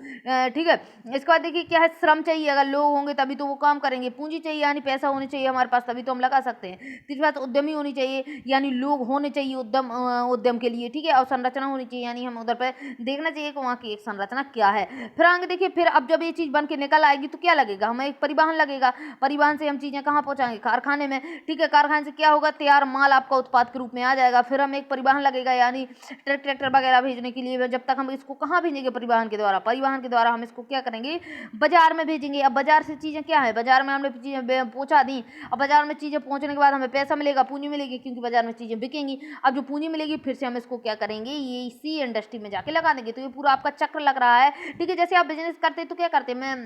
ठीक है। इसके बाद देखिए क्या है, श्रम चाहिए, अगर लोग होंगे तभी तो वो काम करेंगे, पूंजी चाहिए यानी पैसा होने चाहिए हमारे पास तभी तो हम लगा सकते हैं। तीसरी बात उद्यमी होनी चाहिए, यानी लोग होने चाहिए उद्यम के लिए, ठीक है। और संरचना होनी चाहिए, यानी हम उधर पे देखना चाहिए कि वहाँ की एक संरचना क्या है। फिर आगे देखिए, फिर अब जब ये चीज बन के निकल आएगी तो क्या लगेगा, हमें एक परिवहन लगेगा, परिवहन से हम चीजें कहाँ पहुंचाएंगे, कारखाने में, ठीक है। कारखाने से क्या होगा, तैयार माल आपका उत्पाद के रूप में आ जाएगा। फिर हमें एक परिवहन लगेगा, यानी ट्रैक्टर वगैरह भेजने के लिए। जब तक हम इसको कहाँ भेजेंगे, परिवहन के द्वारा, परिवहन के द्वारा हम इसको क्या करेंगे, बाजार में भेजेंगे। अब बाजार से चीजें क्या है, बाजार में हमने चीजें पहुंचा दी, अब बाजार में चीजें पहुंचने के बाद हमें पैसा मिलेगा, पूंजी मिलेगी, क्योंकि बाजार में चीजें बिकेंगी। अब जो पूंजी मिलेगी फिर से हम इसको क्या करेंगे, ये इसी इंडस्ट्री में जाके लगा देंगे। तो ये पूरा आपका चक्र लग रहा है, ठीक है। जैसे आप बिजनेस करते तो क्या करते, मैं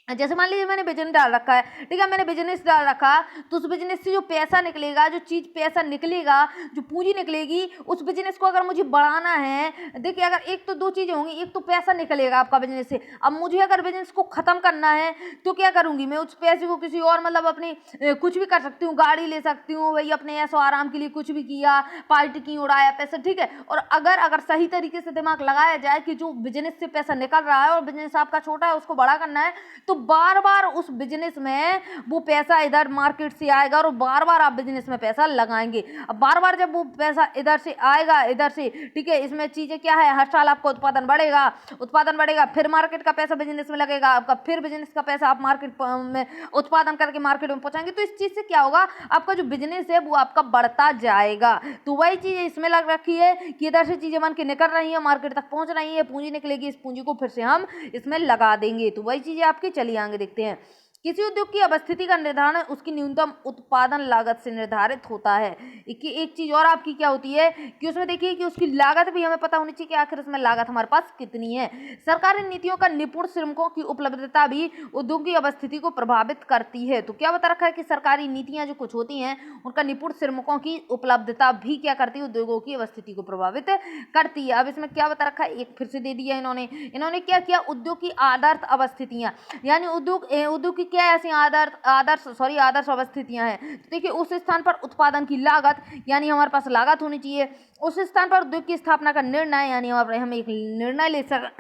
जैसे मान लीजिए मैंने बिजनेस डाल रखा है, ठीक है, मैंने बिजनेस डाल रखा, तो उस बिजनेस से जो पैसा निकलेगा, जो चीज पैसा निकलेगा, जो पूंजी निकलेगी, उस बिजनेस को अगर मुझे बढ़ाना है, देखिए अगर एक तो दो चीजें होंगी, एक तो पैसा निकलेगा आपका बिजनेस से, अब मुझे अगर बिजनेस को खत्म करना है तो क्या करूंगी, मैं उस पैसे को किसी और मतलब अपनी कुछ भी कर सकती हूँ, गाड़ी ले सकती हूँ भाई, अपने ऐसो आराम के लिए कुछ भी किया, पार्टी की, उड़ाया पैसा, ठीक है। और अगर सही तरीके से दिमाग लगाया जाए कि जो बिजनेस से पैसा निकल रहा है और बिजनेस आपका छोटा है उसको बड़ा करना है, तो बार बार उस बिजनेस में वो पैसा इधर मार्केट से आएगा और बार बार आप बिजनेस में पैसा लगाएंगे। अब बार बार जब वो पैसा इधर से आएगा, इधर से, ठीक है, इसमें चीजें क्या है, हर साल आपका उत्पादन बढ़ेगा, फिर मार्केट का पैसा बिजनेस में लगेगा आपका, फिर बिजनेस का पैसा आप मार्केट में उत्पादन करके मार्केट में पहुंचाएंगे। तो इस चीज से क्या होगा, आपका जो बिजनेस है वो आपका बढ़ता जाएगा। तो वही चीज इसमें लग रखी है कि इधर से चीजें बन के निकल रही है, मार्केट तक पहुंच रही है, पूंजी निकलेगी, इस पूंजी को फिर से हम इसमें लगा देंगे। तो वही चीजें आपकी, चलिए आगे देखते हैं किसी उद्योग की अवस्थिति का निर्धारण उसकी न्यूनतम उत्पादन लागत से निर्धारित होता है। एक चीज और आपकी क्या होती है कि उसमें देखिए कि उसकी लागत भी हमें पता होनी चाहिए कि आखिर उसमें लागत हमारे पास कितनी है। सरकारी नीतियों का निपुण श्रमिकों की उपलब्धता भी उद्योग की अवस्थिति को प्रभावित करती है। तो क्या बता रखा है कि सरकारी नीतियां जो कुछ होती हैं उनका निपुण श्रमिकों की उपलब्धता भी क्या करती है, उद्योगों की अवस्थिति को प्रभावित करती है। अब इसमें क्या बता रखा है, एक फिर से दे दिया इन्होंने क्या किया, उद्योग की आदर्श अवस्थितियां, यानी उद्योग की क्या ऐसी आदर्श अवस्थितियां हैं। तो देखिए उस स्थान पर उत्पादन की लागत, यानी हमारे पास लागत होनी चाहिए। उस स्थान पर उद्योग की स्थापना का निर्णय, यानी हम एक निर्णय ले सक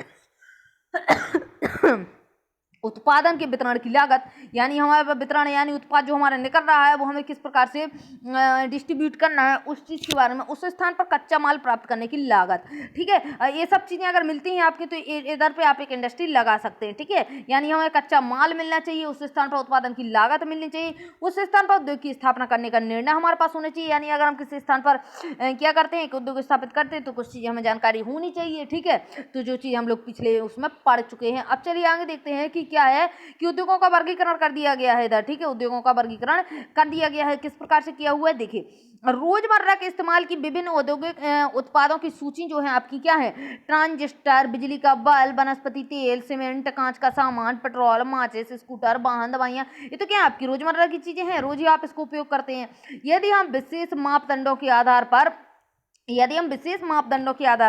उत्पादन के वितरण की लागत, यानी हमारे वितरण यानी उत्पाद जो हमारा निकल रहा है वो हमें किस प्रकार से डिस्ट्रीब्यूट करना है उस चीज़ के बारे में, उस स्थान पर कच्चा माल प्राप्त करने की लागत। ठीक है, ये सब चीज़ें अगर मिलती हैं आपकी तो इधर पे आप एक इंडस्ट्री लगा सकते हैं। ठीक है, यानी हमें कच्चा माल मिलना चाहिए, उस स्थान पर उत्पादन की लागत मिलनी चाहिए, उस स्थान पर उद्योग की स्थापना करने का निर्णय हमारे पास होना चाहिए। यानी अगर हम किसी स्थान पर क्या करते हैं, एक उद्योग स्थापित करते हैं तो कुछ चीज़ें हमें जानकारी होनी चाहिए। ठीक है, तो जो चीज़ हम लोग पिछले उसमें पढ़ चुके हैं। अब चलिए आगे देखते हैं कि क्या है कि उद्योगों का वर्गीकरण कर दिया गया है इधर। ठीक है, उद्योगों का वर्गीकरण कर दिया गया है, किस प्रकार से किया हुआ है देखिए। रोजमर्रा के इस्तेमाल की विभिन्न औद्योगिक उत्पादों की सूची जो है आपकी क्या है, ट्रांजिस्टर, बिजली का बल्ब, वनस्पति तेल, सीमेंट, कांच का सामान, पेट्रोल, माचिस, स्कूटर, वाहन, दवाइयाँ, ये तो क्या है आपकी रोजमर्रा की चीजें हैं, रोज ही आप इसको उपयोग करते हैं। यदि हम विशेष मापदंडों के आधार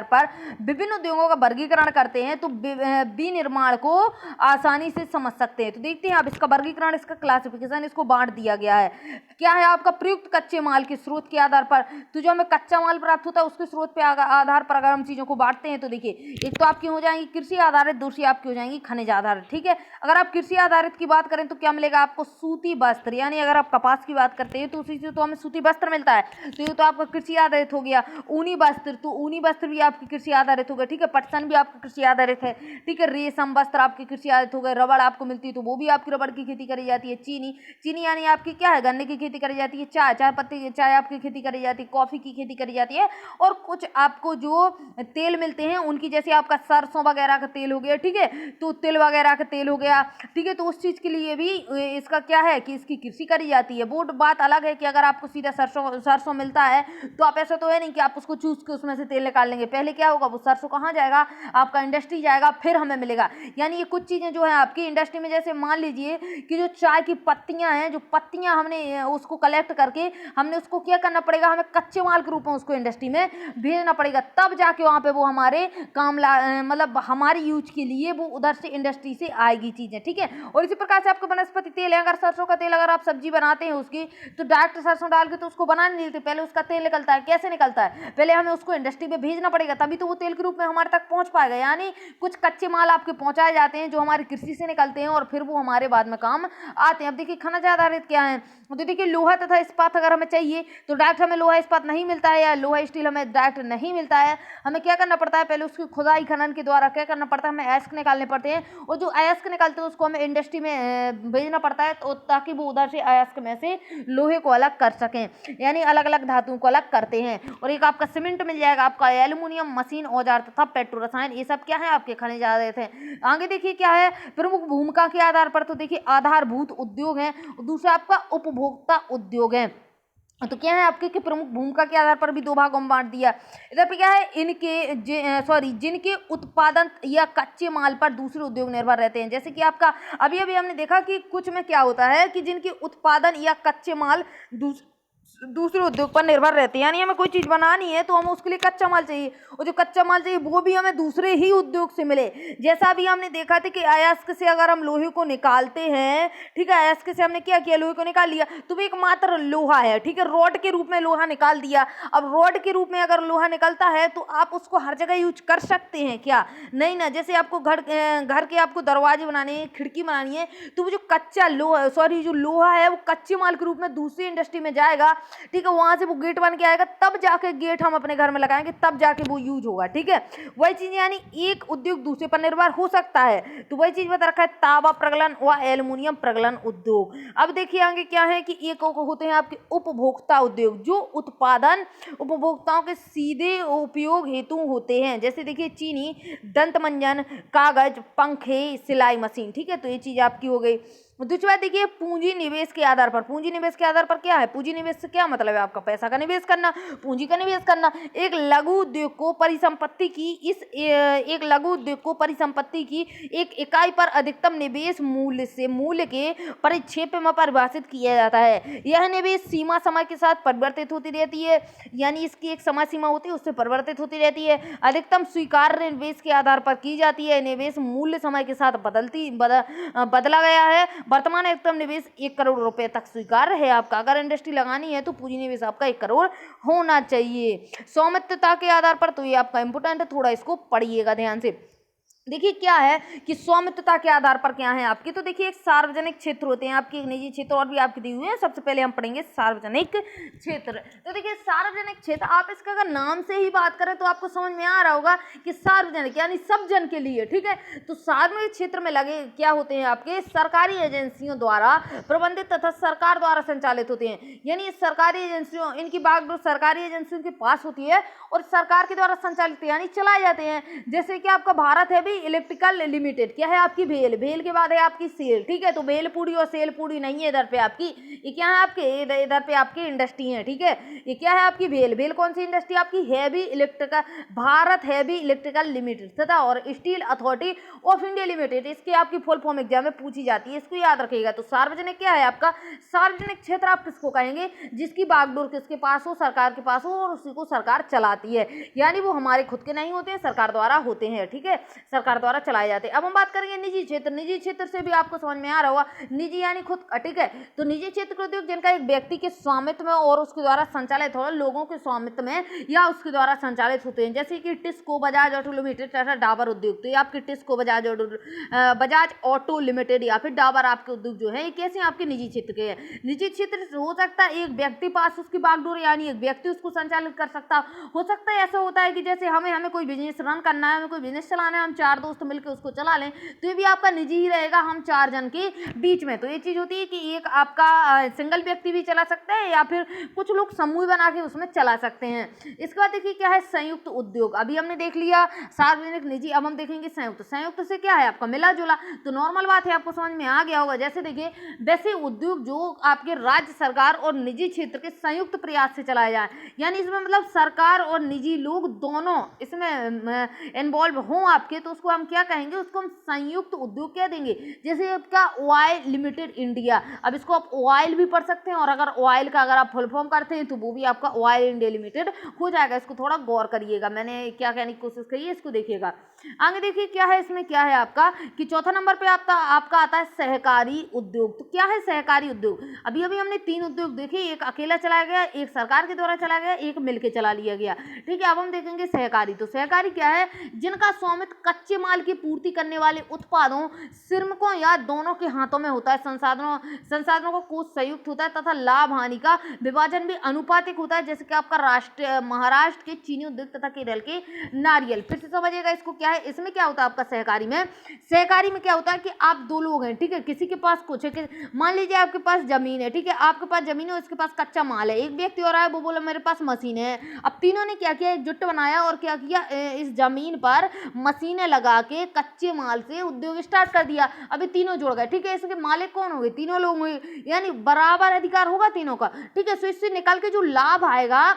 पर विभिन्न उद्योगों का वर्गीकरण करते हैं तो विनिर्माण को आसानी से समझ सकते हैं। तो देखते हैं आप इसका वर्गीकरण, इसका क्लासिफिकेशन, इसको बांट दिया गया है। क्या है आपका, प्रयुक्त कच्चे माल के स्रोत के आधार पर, तो जो हमें कच्चा माल प्राप्त होता है उसके स्रोत पे आधार पर अगर हम चीजों को बांटते हैं तो देखिए एक तो आपकी हो जाएंगी कृषि आधारित, दूसरी आपकी हो जाएंगी खनिज आधारित। ठीक है, अगर आप कृषि आधारित की बात करें तो क्या मिलेगा आपको, सूती वस्त्र, यानी अगर आप कपास की बात करते हैं तो उसी से तो हमें सूती वस्त्र मिलता है, तो ये तो आपका कृषि आधारित हो गया। ऊनी वस्त्र, तो ऊनी वस्त्र भी आपकी कृषि आधारित हो गए। ठीक है, पटसन भी आपका कृषि आधारित है। ठीक है, रेशम वस्त्र आपकी कृषि आधारित हो गए। रबड़ आपको मिलती है तो वो भी आपकी रबड़ की खेती करी जाती है। चीनी यानी आपकी क्या है, गन्ने की खेती करी जाती है। चाय पत्ती, चाय आपकी खेती करी जाती है। कॉफी की खेती करी जाती है। और कुछ आपको जो तेल मिलते हैं उनकी, जैसे आपका सरसों वगैरह का तेल हो गया। ठीक है, तो तिल वगैरह का तेल हो गया। ठीक है, तो उस चीज के लिए भी इसका क्या है कि इसकी कृषि करी जाती है। वो बात अलग है कि अगर आपको सीधा सरसों मिलता है तो आप, ऐसा तो है नहीं कि आप उसको चूस के उसमें से तेल निकाल लेंगे। पहले क्या होगा, वो सरसों कहाँ जाएगा, आपका इंडस्ट्री जाएगा, फिर हमें मिलेगा। यानी ये कुछ चीजें जो है आपकी इंडस्ट्री में, जैसे मान लीजिए कि जो चाय की पत्तियां हैं, जो पत्तियां हमने उसको कलेक्ट करके हमने उसको क्या करना पड़ेगा, हमें कच्चे माल के रूप में उसको इंडस्ट्री में भेजना पड़ेगा, तब जाके वहां पे वो हमारे काम मतलब हमारी यूज के लिए वो उधर से इंडस्ट्री से आएगी चीजें। ठीक है, और इसी प्रकार से आपको वनस्पति तेल है, अगर सरसों का तेल अगर आप सब्जी बनाते हैं उसकी, तो डायरेक्ट सरसों डाल के तो उसको बना नहीं लेते, पहले उसका तेल निकलता है। कैसे निकलता है, पहले हमें उसको इंडस्ट्री में भेजना पड़ेगा, तभी तो वो तेल के रूप में हमारे तक पहुंच पाएगा। यानी कुछ कच्चे माल आपके पहुंचाए जाते हैं जो हमारी कृषि से निकलते हैं और फिर वो हमारे बाद में काम आते हैं। अब देखिए खनिज आधारित क्या है, तो देखिए लोहा तथा इस्पात अगर हमें चाहिए तो डायरेक्ट हमें लोहा इस्पात नहीं मिलता है, या लोहा स्टील हमें डायरेक्ट नहीं मिलता है। हमें क्या करना पड़ता है, पहले उसकी खुदाई खनन के द्वारा क्या करना पड़ता है, हमें अयस्क निकालने पड़ते हैं, और जो अयस्क निकालते हैं उसको हमें इंडस्ट्री में भेजना पड़ता है, तो ताकि वो उधर से अयस्क में से लोहे को अलग कर सकें, यानी अलग अलग धातुओं को अलग करते हैं। और एक आपका सीमेंट मिल जाएगा, आपका एल्यूमिनियम, मशीन, औजार तथा पेट्रो रसायन, ये सब क्या है आपके खनिज आधारित हैं। आगे देखिए क्या है, प्रमुख भूमिका के आधार पर, तो देखिए आधारभूत उद्योग है, दूसरा आपका उपभोक्ता उद्योग है। तो क्या है आपके कि प्रमुख भूमिका के आधार पर भी दो भागों में बांट दिया। इधर पे क्या है, जिनके उत्पादन या कच्चे माल पर दूसरे उद्योग निर्भर रहते हैं। जैसे कि आपका अभी हमने देखा कि कुछ में क्या होता है कि जिनके उत्पादन या कच्चे माल दूसरे उद्योग पर निर्भर रहते हैं, यानी हमें कोई चीज़ बनानी है तो हमें उसके लिए कच्चा माल चाहिए, और जो कच्चा माल चाहिए वो भी हमें दूसरे ही उद्योग से मिले। जैसा अभी हमने देखा था कि अयस्क से अगर हम लोहे को निकालते हैं, ठीक है, अयस्क से हमने क्या किया, लोहे को निकाल लिया, तो वो एकमात्र लोहा है। ठीक है, रॉड के रूप में लोहा निकाल दिया। अब रॉड के रूप में अगर लोहा निकलता है तो आप उसको हर जगह यूज कर सकते हैं क्या, नहीं ना। जैसे आपको घर के आपको दरवाजे बनाने हैं, खिड़की बनानी है, तो वो जो कच्चा लोहा जो लोहा है वो कच्चे माल के रूप में दूसरी इंडस्ट्री में जाएगा। ठीक है, वहां से वो गेट बन के आएगा, तब जाके गेट हम अपने घर में लगाएंगे, तब जाके वो यूज होगा। ठीक है, वही चीज, यानी एक उद्योग दूसरे पर निर्भर हो सकता है। तो वही चीज बता रखा है, तांबा प्रगलन व एल्युमिनियम प्रगलन उद्योग। अब देखिए आगे क्या है कि एक होते हैं आपके उपभोक्ता उद्योग, जो उत्पादन उपभोक्ताओं के सीधे उपयोग हेतु होते हैं। जैसे देखिए चीनी, दंत मंजन, कागज, पंखे, सिलाई मशीन। ठीक है, तो ये चीज आपकी हो गई। दूसरी बात देखिए, पूंजी निवेश के आधार पर। पूंजी निवेश के आधार पर क्या है? पूंजी निवेश से क्या मतलब है? आपका पैसा का निवेश करना, पूंजी का निवेश करना। एक लघु उद्योग को परिसंपत्ति की एक लघु उद्योग को परिसंपत्ति की एक इकाई पर अधिकतम निवेश मूल्य से मूल्य के परिक्षेप में परिभाषित किया जाता है। यह निवेश सीमा समय के साथ परिवर्तित होती रहती है, यानी इसकी एक समय सीमा होती है, उससे परिवर्तित होती रहती है। अधिकतम स्वीकार्य निवेश के आधार पर की जाती है। निवेश मूल्य समय के साथ बदला गया है। वर्तमान अधिकतम निवेश 1 करोड़ रुपए तक स्वीकार्य है आपका। अगर इंडस्ट्री लगानी है तो पूंजी निवेश आपका 1 करोड़ होना चाहिए। स्वामित्वता के आधार पर तो ये आपका इंपोर्टेंट है, थोड़ा इसको पढ़िएगा ध्यान से। देखिए क्या है कि स्वामित्वता के आधार पर क्या है आपकी, तो देखिए एक सार्वजनिक क्षेत्र होते हैं आपके, एक निजी क्षेत्र और भी आपके दिए हुए हैं। सबसे पहले हम पढ़ेंगे सार्वजनिक क्षेत्र। तो देखिए सार्वजनिक क्षेत्र, आप इसका अगर नाम से ही बात करें तो आपको समझ में आ रहा होगा कि सार्वजनिक यानी सब जन के लिए, ठीक है। तो सार्वजनिक क्षेत्र में लगे क्या होते हैं आपके, सरकारी एजेंसियों द्वारा प्रबंधित तथा सरकार द्वारा संचालित होते हैं। यानी सरकारी एजेंसियों, इनकी बागडोर सरकारी एजेंसियों के पास होती है और सरकार के द्वारा संचालित यानी चलाए जाते हैं। जैसे कि आपका भारत है भी इलेक्ट्रिकल लिमिटेड, क्या है आपकी भेल, भेल के बाद है आपकी सेल, ठीक है। तो भेल पूरी और सेल पूरी नहीं है इधर पे आपकी, ये क्या है आपके इधर पे आपकी इंडस्ट्री है, ठीक है। ये क्या है आपकी भेल, भेल कौन सी इंडस्ट्री आपकी, heavy electrical, Bharat heavy electrical limited तथा और steel authority of India limited, इसकी आपकी फुल फॉर्म एग्जाम में पूछी जाती है, इसको याद रखिएगा। तो सार्वजनिक क्या है आपका, सार्वजनिक क्षेत्र आप किसको कहेंगे, जिसकी बागडोर किसके पास हो, सरकार के पास हो और उसी को सरकार चलाती है, यानी वो हमारे खुद के नहीं होते हैं, सरकार द्वारा होते हैं, ठीक है, सरकार द्वारा चलाए जाते हैं। अब हम बात करेंगे निजी क्षेत्र। निजी क्षेत्र से भी आपको समझ में आ रहा होगा, निजी यानी खुद, ठीक है। तो निजी क्षेत्र के उद्योग जिनका एक व्यक्ति के स्वामित्व में और उसके द्वारा संचालित हो, लोगों के स्वामित्व में या उसके द्वारा संचालित होते हैं, जैसे कि टिस्को, बजाज ऑटो लिमिटेड तथा डाबर उद्योग। तो ये आपके टिस्को, बजाज ऑटो लिमिटेड या फिर डाबर आपके उद्योग जो है ये कैसे आपके निजी क्षेत्र के हैं। निजी क्षेत्र हो सकता है एक व्यक्ति पास उसकी बागडोर, यानी एक व्यक्ति उसको संचालित कर सकता हो सकता है। ऐसा होता है कि जैसे हमें कोई बिजनेस रन करना है, हमें कोई बिजनेस चलाना है, हम 4 दोस्त मिलकर उसको चला लें, तो ये भी आपका निजी ही रहेगा, हम 4 जन के बीच में। तो ये चीज होती है कि एक आपका सिंगल व्यक्ति भी चला सकता है या फिर कुछ लोग समूह बना के उसमें चला सकते हैं। इसके बाद देखिए क्या है संयुक्त उद्योग। अभी हमने देख लिया सार्वजनिक, निजी, अब हम देखेंगे संयुक्त। संयुक्त से क्या है आपका मिला जुला, तो नॉर्मल बात है, आपको समझ में आ गया होगा। जैसे देखिए वैसे उद्योग जो आपके राज्य सरकार और निजी क्षेत्र के संयुक्त प्रयास से चलाया जाए, यानी इसमें मतलब सरकार और निजी लोग दोनों इसमें इन्वॉल्व हों आपके, तो उसको हम क्या कहेंगे, उसको हम संयुक्त उद्योग कह देंगे। जैसे आपका ऑयल लिमिटेड इंडिया, अब इसको आप ऑयल भी पढ़ सकते हैं और अगर ऑयल का अगर आप फुल फॉर्म करते हैं तो वो भी आपका ऑयल इंडिया लिमिटेड हो जाएगा। इसको थोड़ा गौर करिएगा, मैंने क्या कहने की कोशिश करी है इसको देखिएगा। आगे देखिए क्या है, इसमें क्या है आपका कि चौथा नंबर पे आपका आता है सहकारी उद्योग। तो क्या है सहकारी उद्योग, अभी हमने 3 उद्योग देखे, एक अकेला चलाया गया, एक सरकार के द्वारा चलाया गया, एक मिलकर चला लिया गया, ठीक है। अब हम देखेंगे सहकारी। तो सहकारी क्या है, जिनका स्वामित्व कच्चे माल की पूर्ति करने वाले उत्पादों, श्रमिकों या दोनों के हाथों में होता है। संसाधनों का कोष संयुक्त होता है तथा लाभ हानि का विभाजन भी अनुपातिक होता है, जैसे कि आपका महाराष्ट्र के चीनी उद्योग तथा केरल के नारियल। फिर से समझिएगा इसको क्या है, इसमें क्या होता है आपका सहकारी में क्या होता है कि आप 2 लोग हैं, ठीक है, किसी के पास कुछ है, मान लीजिए आपके पास जमीन है, ठीक है, आपके पास जमीन है, उसके पास कच्चा माल है, एक व्यक्ति और आया, वो बोला मेरे पास मशीन है। अब तीनों ने क्या किया, एक जुट बनाया और क्या किया, इस जमीन पर मशीनें लगा के कच्चे माल से उद्योग स्टार्ट कर दिया। अभी तीनों जुड़ गए, ठीक है, इसके मालिक कौन हो गए, तीनों लोग हुए, यानी बराबर अधिकार होगा तीनों का, ठीक है। सो इससे निकल के जो लाभ आएगा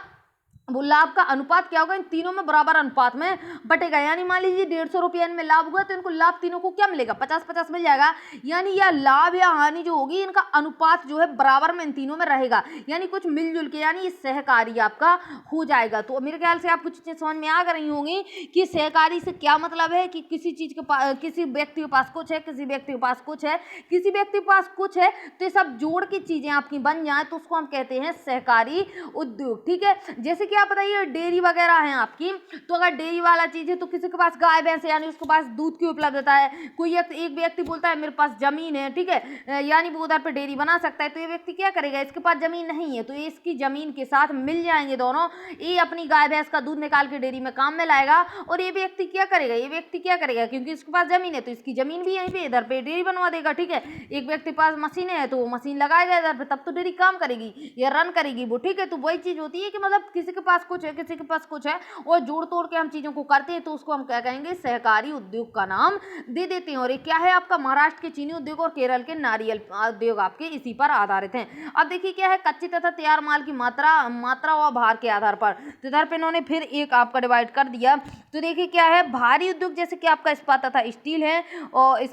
वो लाभ का अनुपात क्या होगा, इन तीनों में बराबर अनुपात में बटेगा। यानी मान लीजिए 150 रुपये इनमें लाभ हुआ तो इनको लाभ तीनों को क्या मिलेगा, 50-50 मिल जाएगा। यानी यह लाभ या हानि जो होगी इनका अनुपात जो है बराबर में इन तीनों में रहेगा, यानी कुछ मिलजुल के, यानी ये सहकारी आपका हो जाएगा। तो मेरे ख्याल से आप कुछ चीजें समझ में आ रही होंगी कि सहकारी से क्या मतलब है कि किसी चीज के पास, किसी व्यक्ति के पास कुछ है, किसी व्यक्ति के पास कुछ है, किसी व्यक्ति के पास कुछ है, तो ये सब जोड़ के चीजें आपकी बन जाए तो उसको हम कहते हैं सहकारी उद्योग, ठीक है। जैसे कि आप बताइए डेयरी वगैरह है आपकी, तो अगर डेयरी वाला चीज है तो किसी के पास गाय भैंस है, यानी उसके पास दूध की उपलब्धता है। कोई एक व्यक्ति बोलता है मेरे पास जमीन है, ठीक है, यानी वो उधर पे डेयरी बना सकता है। तो ये व्यक्ति क्या करेगा, इसके पास जमीन नहीं है तो ये इसकी जमीन के साथ मिल जाएंगे दोनों, ये अपनी गाय भैंस का दूध निकाल के डेयरी में काम में लाएगा और ये व्यक्ति क्या करेगा, क्योंकि इसके पास जमीन है तो इसकी जमीन भी यहीं पे इधर पे डेयरी बनवा देगा, ठीक है। एक व्यक्ति के पास मशीनें है तो वो मशीन लगाएगा इधर पे, तब तो डेयरी काम करेगी या रन करेगी वो, ठीक है। तो वही चीज होती है कि मतलब किसी के पास कुछ है, किसी के पास कुछ है, और जोड़ तोड़ के हम चीज़ों को करते हैं तो उसको हम क्या कहेंगे, सहकारी उद्योग का नाम दे देते हैं। और ये क्या है आपका, महाराष्ट्र के चीनी उद्योग और केरल के नारियल उद्योग आपके इसी पर आधारित हैं। अब देखिए क्या है, कच्चे तथा तैयार माल की मात्रा व भार के आधार पर, तो इधर पे इन्होंने फिर एक आपका डिवाइड कर दिया। तो देखिए क्या है, भारी उद्योग जैसे कि आपका इस्पात तथा स्टील है, और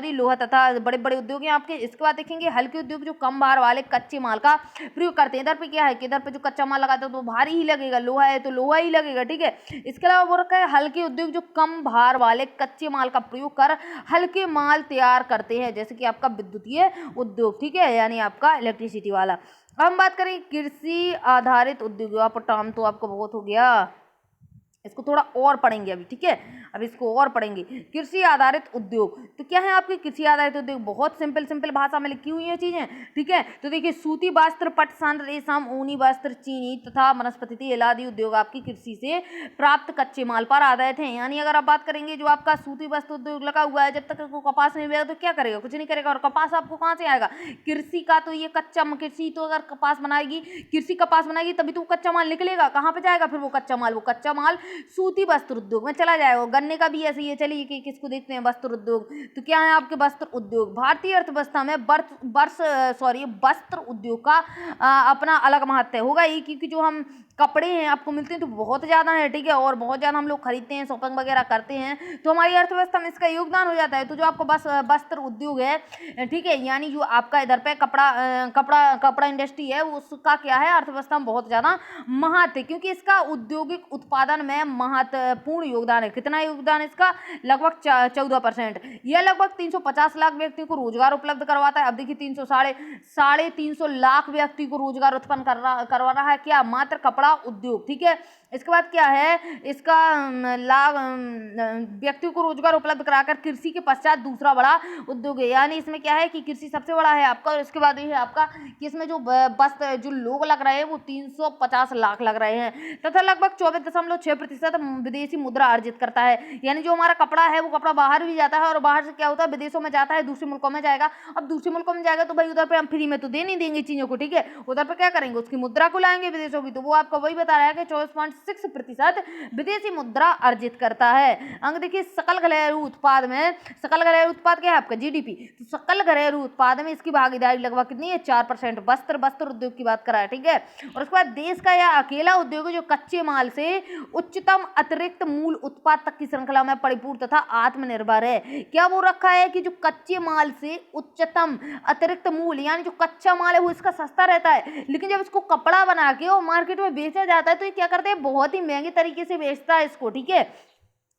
लोहा तथा बड़े बड़े उद्योग हैं आपके। इसके बाद देखेंगे हल्के उद्योग जो कम भार वाले कच्चे माल का प्रयोग करते हैं। इधर पे क्या है कि इधर पे जो कच्चा माल लगाते हैं तो भारी ही लगेगा, लोहा है तो लोहा ही लगेगा, ठीक है। इसके अलावा वो रखा है हल्के उद्योग जो कम भार वाले कच्चे माल का प्रयोग कर हल्के माल तैयार करते हैं, जैसे कि आपका विद्युतीय उद्योग, ठीक है, यानी आपका इलेक्ट्रिसिटी वाला। अब हम बात करें कृषि आधारित उद्योग, यहाँ पर टर्म तो आपको बहुत हो गया, इसको थोड़ा और पढ़ेंगे अभी, ठीक है, अब इसको और पढ़ेंगे। कृषि आधारित उद्योग, तो क्या है आपके कृषि आधारित उद्योग, बहुत सिंपल भाषा में लिखी हुई है चीजें, ठीक है। तो देखिए सूती वस्त्र, पटसन, रेशम, ऊनी वस्त्र, चीनी तथा वनस्पति तेल आदि उद्योग आपकी कृषि से प्राप्त कच्चे माल पर आधारित हैं। यानी अगर आप बात करेंगे जो आपका सूती वस्त्र उद्योग लगा हुआ है, जब तक आपको कपास नहीं मिलेगा तो क्या करेगा, कुछ नहीं करेगा। और कपास आपको कहाँ से आएगा, कृषि का तो ये कच्चा, कृषि तो अगर कपास बनाएगी, कृषि कपास बनाएगी तभी तो कच्चा माल निकलेगा, कहाँ पे जाएगा फिर वो कच्चा माल सूती वस्त्र उद्योग में चला जाएगा। गन्ने का भी ऐसे ही है। चलिए कि किसको देखते हैं, वस्त्र उद्योग, तो क्या है आपके वस्त्र उद्योग। भारतीय अर्थव्यवस्था में वस्त्र उद्योग का अपना अलग महत्व होगा ही, क्योंकि जो हम कपड़े हैं आपको मिलते हैं तो बहुत ज़्यादा है, ठीक है, और बहुत ज़्यादा हम लोग खरीदते हैं, शॉपिंग वगैरह करते हैं, तो हमारी अर्थव्यवस्था में इसका योगदान हो जाता है। तो जो आपको वस्त्र उद्योग है, ठीक है, यानी जो आपका इधर पे कपड़ा इंडस्ट्री है, उसका क्या है अर्थव्यवस्था में बहुत ज़्यादा महत्व है, क्योंकि इसका औद्योगिक उत्पादन में महत्वपूर्ण योगदान है। कितना योगदान है इसका, लगभग 14%। यह लगभग 350 लाख व्यक्तियों को रोजगार उपलब्ध करवाता है। अब देखिए साढ़े 300 लाख व्यक्ति को रोजगार उत्पन्न करवा रहा है क्या, मात्र कपड़ा उद्योग, ठीक है। इसके बाद क्या है, इसका लाभ व्यक्तियों को रोजगार उपलब्ध कराकर कृषि के पश्चात दूसरा बड़ा उद्योग है। यानी इसमें क्या है कि कृषि सबसे बड़ा है आपका, और इसके बाद ये है आपका कि इसमें जो लोग लग रहे हैं वो 350 लाख लग रहे हैं, तथा लगभग 24.6% विदेशी मुद्रा अर्जित करता है। यानी जो हमारा कपड़ा है वो कपड़ा बाहर भी जाता है, और बाहर से क्या होता है, विदेशों में जाता है, दूसरे मुल्कों में जाएगा। अब दूसरे मुल्कों में जाएगा तो भाई उधर पे हम फ्री में तो दे नहीं देंगे चीजों को, ठीक है, उधर पे क्या करेंगे, उसकी मुद्रा को लाएंगे विदेशों की। तो वो आपका वही बता रहा है कि 24.6% विदेशी मुद्रा अर्जित करता है। अंक देखिए सकल घरेलू उत्पाद में, सकल घरेलू उत्पाद क्या है आपका, जीडीपी, तो सकल घरेलू उत्पाद में इसकी भागीदारी लगभग कितनी है, 4%। वस्त्र उद्योग की बात करा है, ठीक है। और उसके बाद देश का यह अकेला उद्योग है जो कच्चे माल से उच्चतम अतिरिक्त मूल उत्पाद तक की श्रृंखला में परिपूर्ण तथा आत्मनिर्भर है। क्या वो रखा है कि जो कच्चे माल से उच्चतम अतिरिक्त मूल, यानी जो कच्चा माल है वो इसका सस्ता रहता है, लेकिन जब इसको कपड़ा बना के और मार्केट में बेचा जाता है तो ये क्या करते हैं, बहुत ही महंगे तरीके से बेचता है इसको, ठीक है।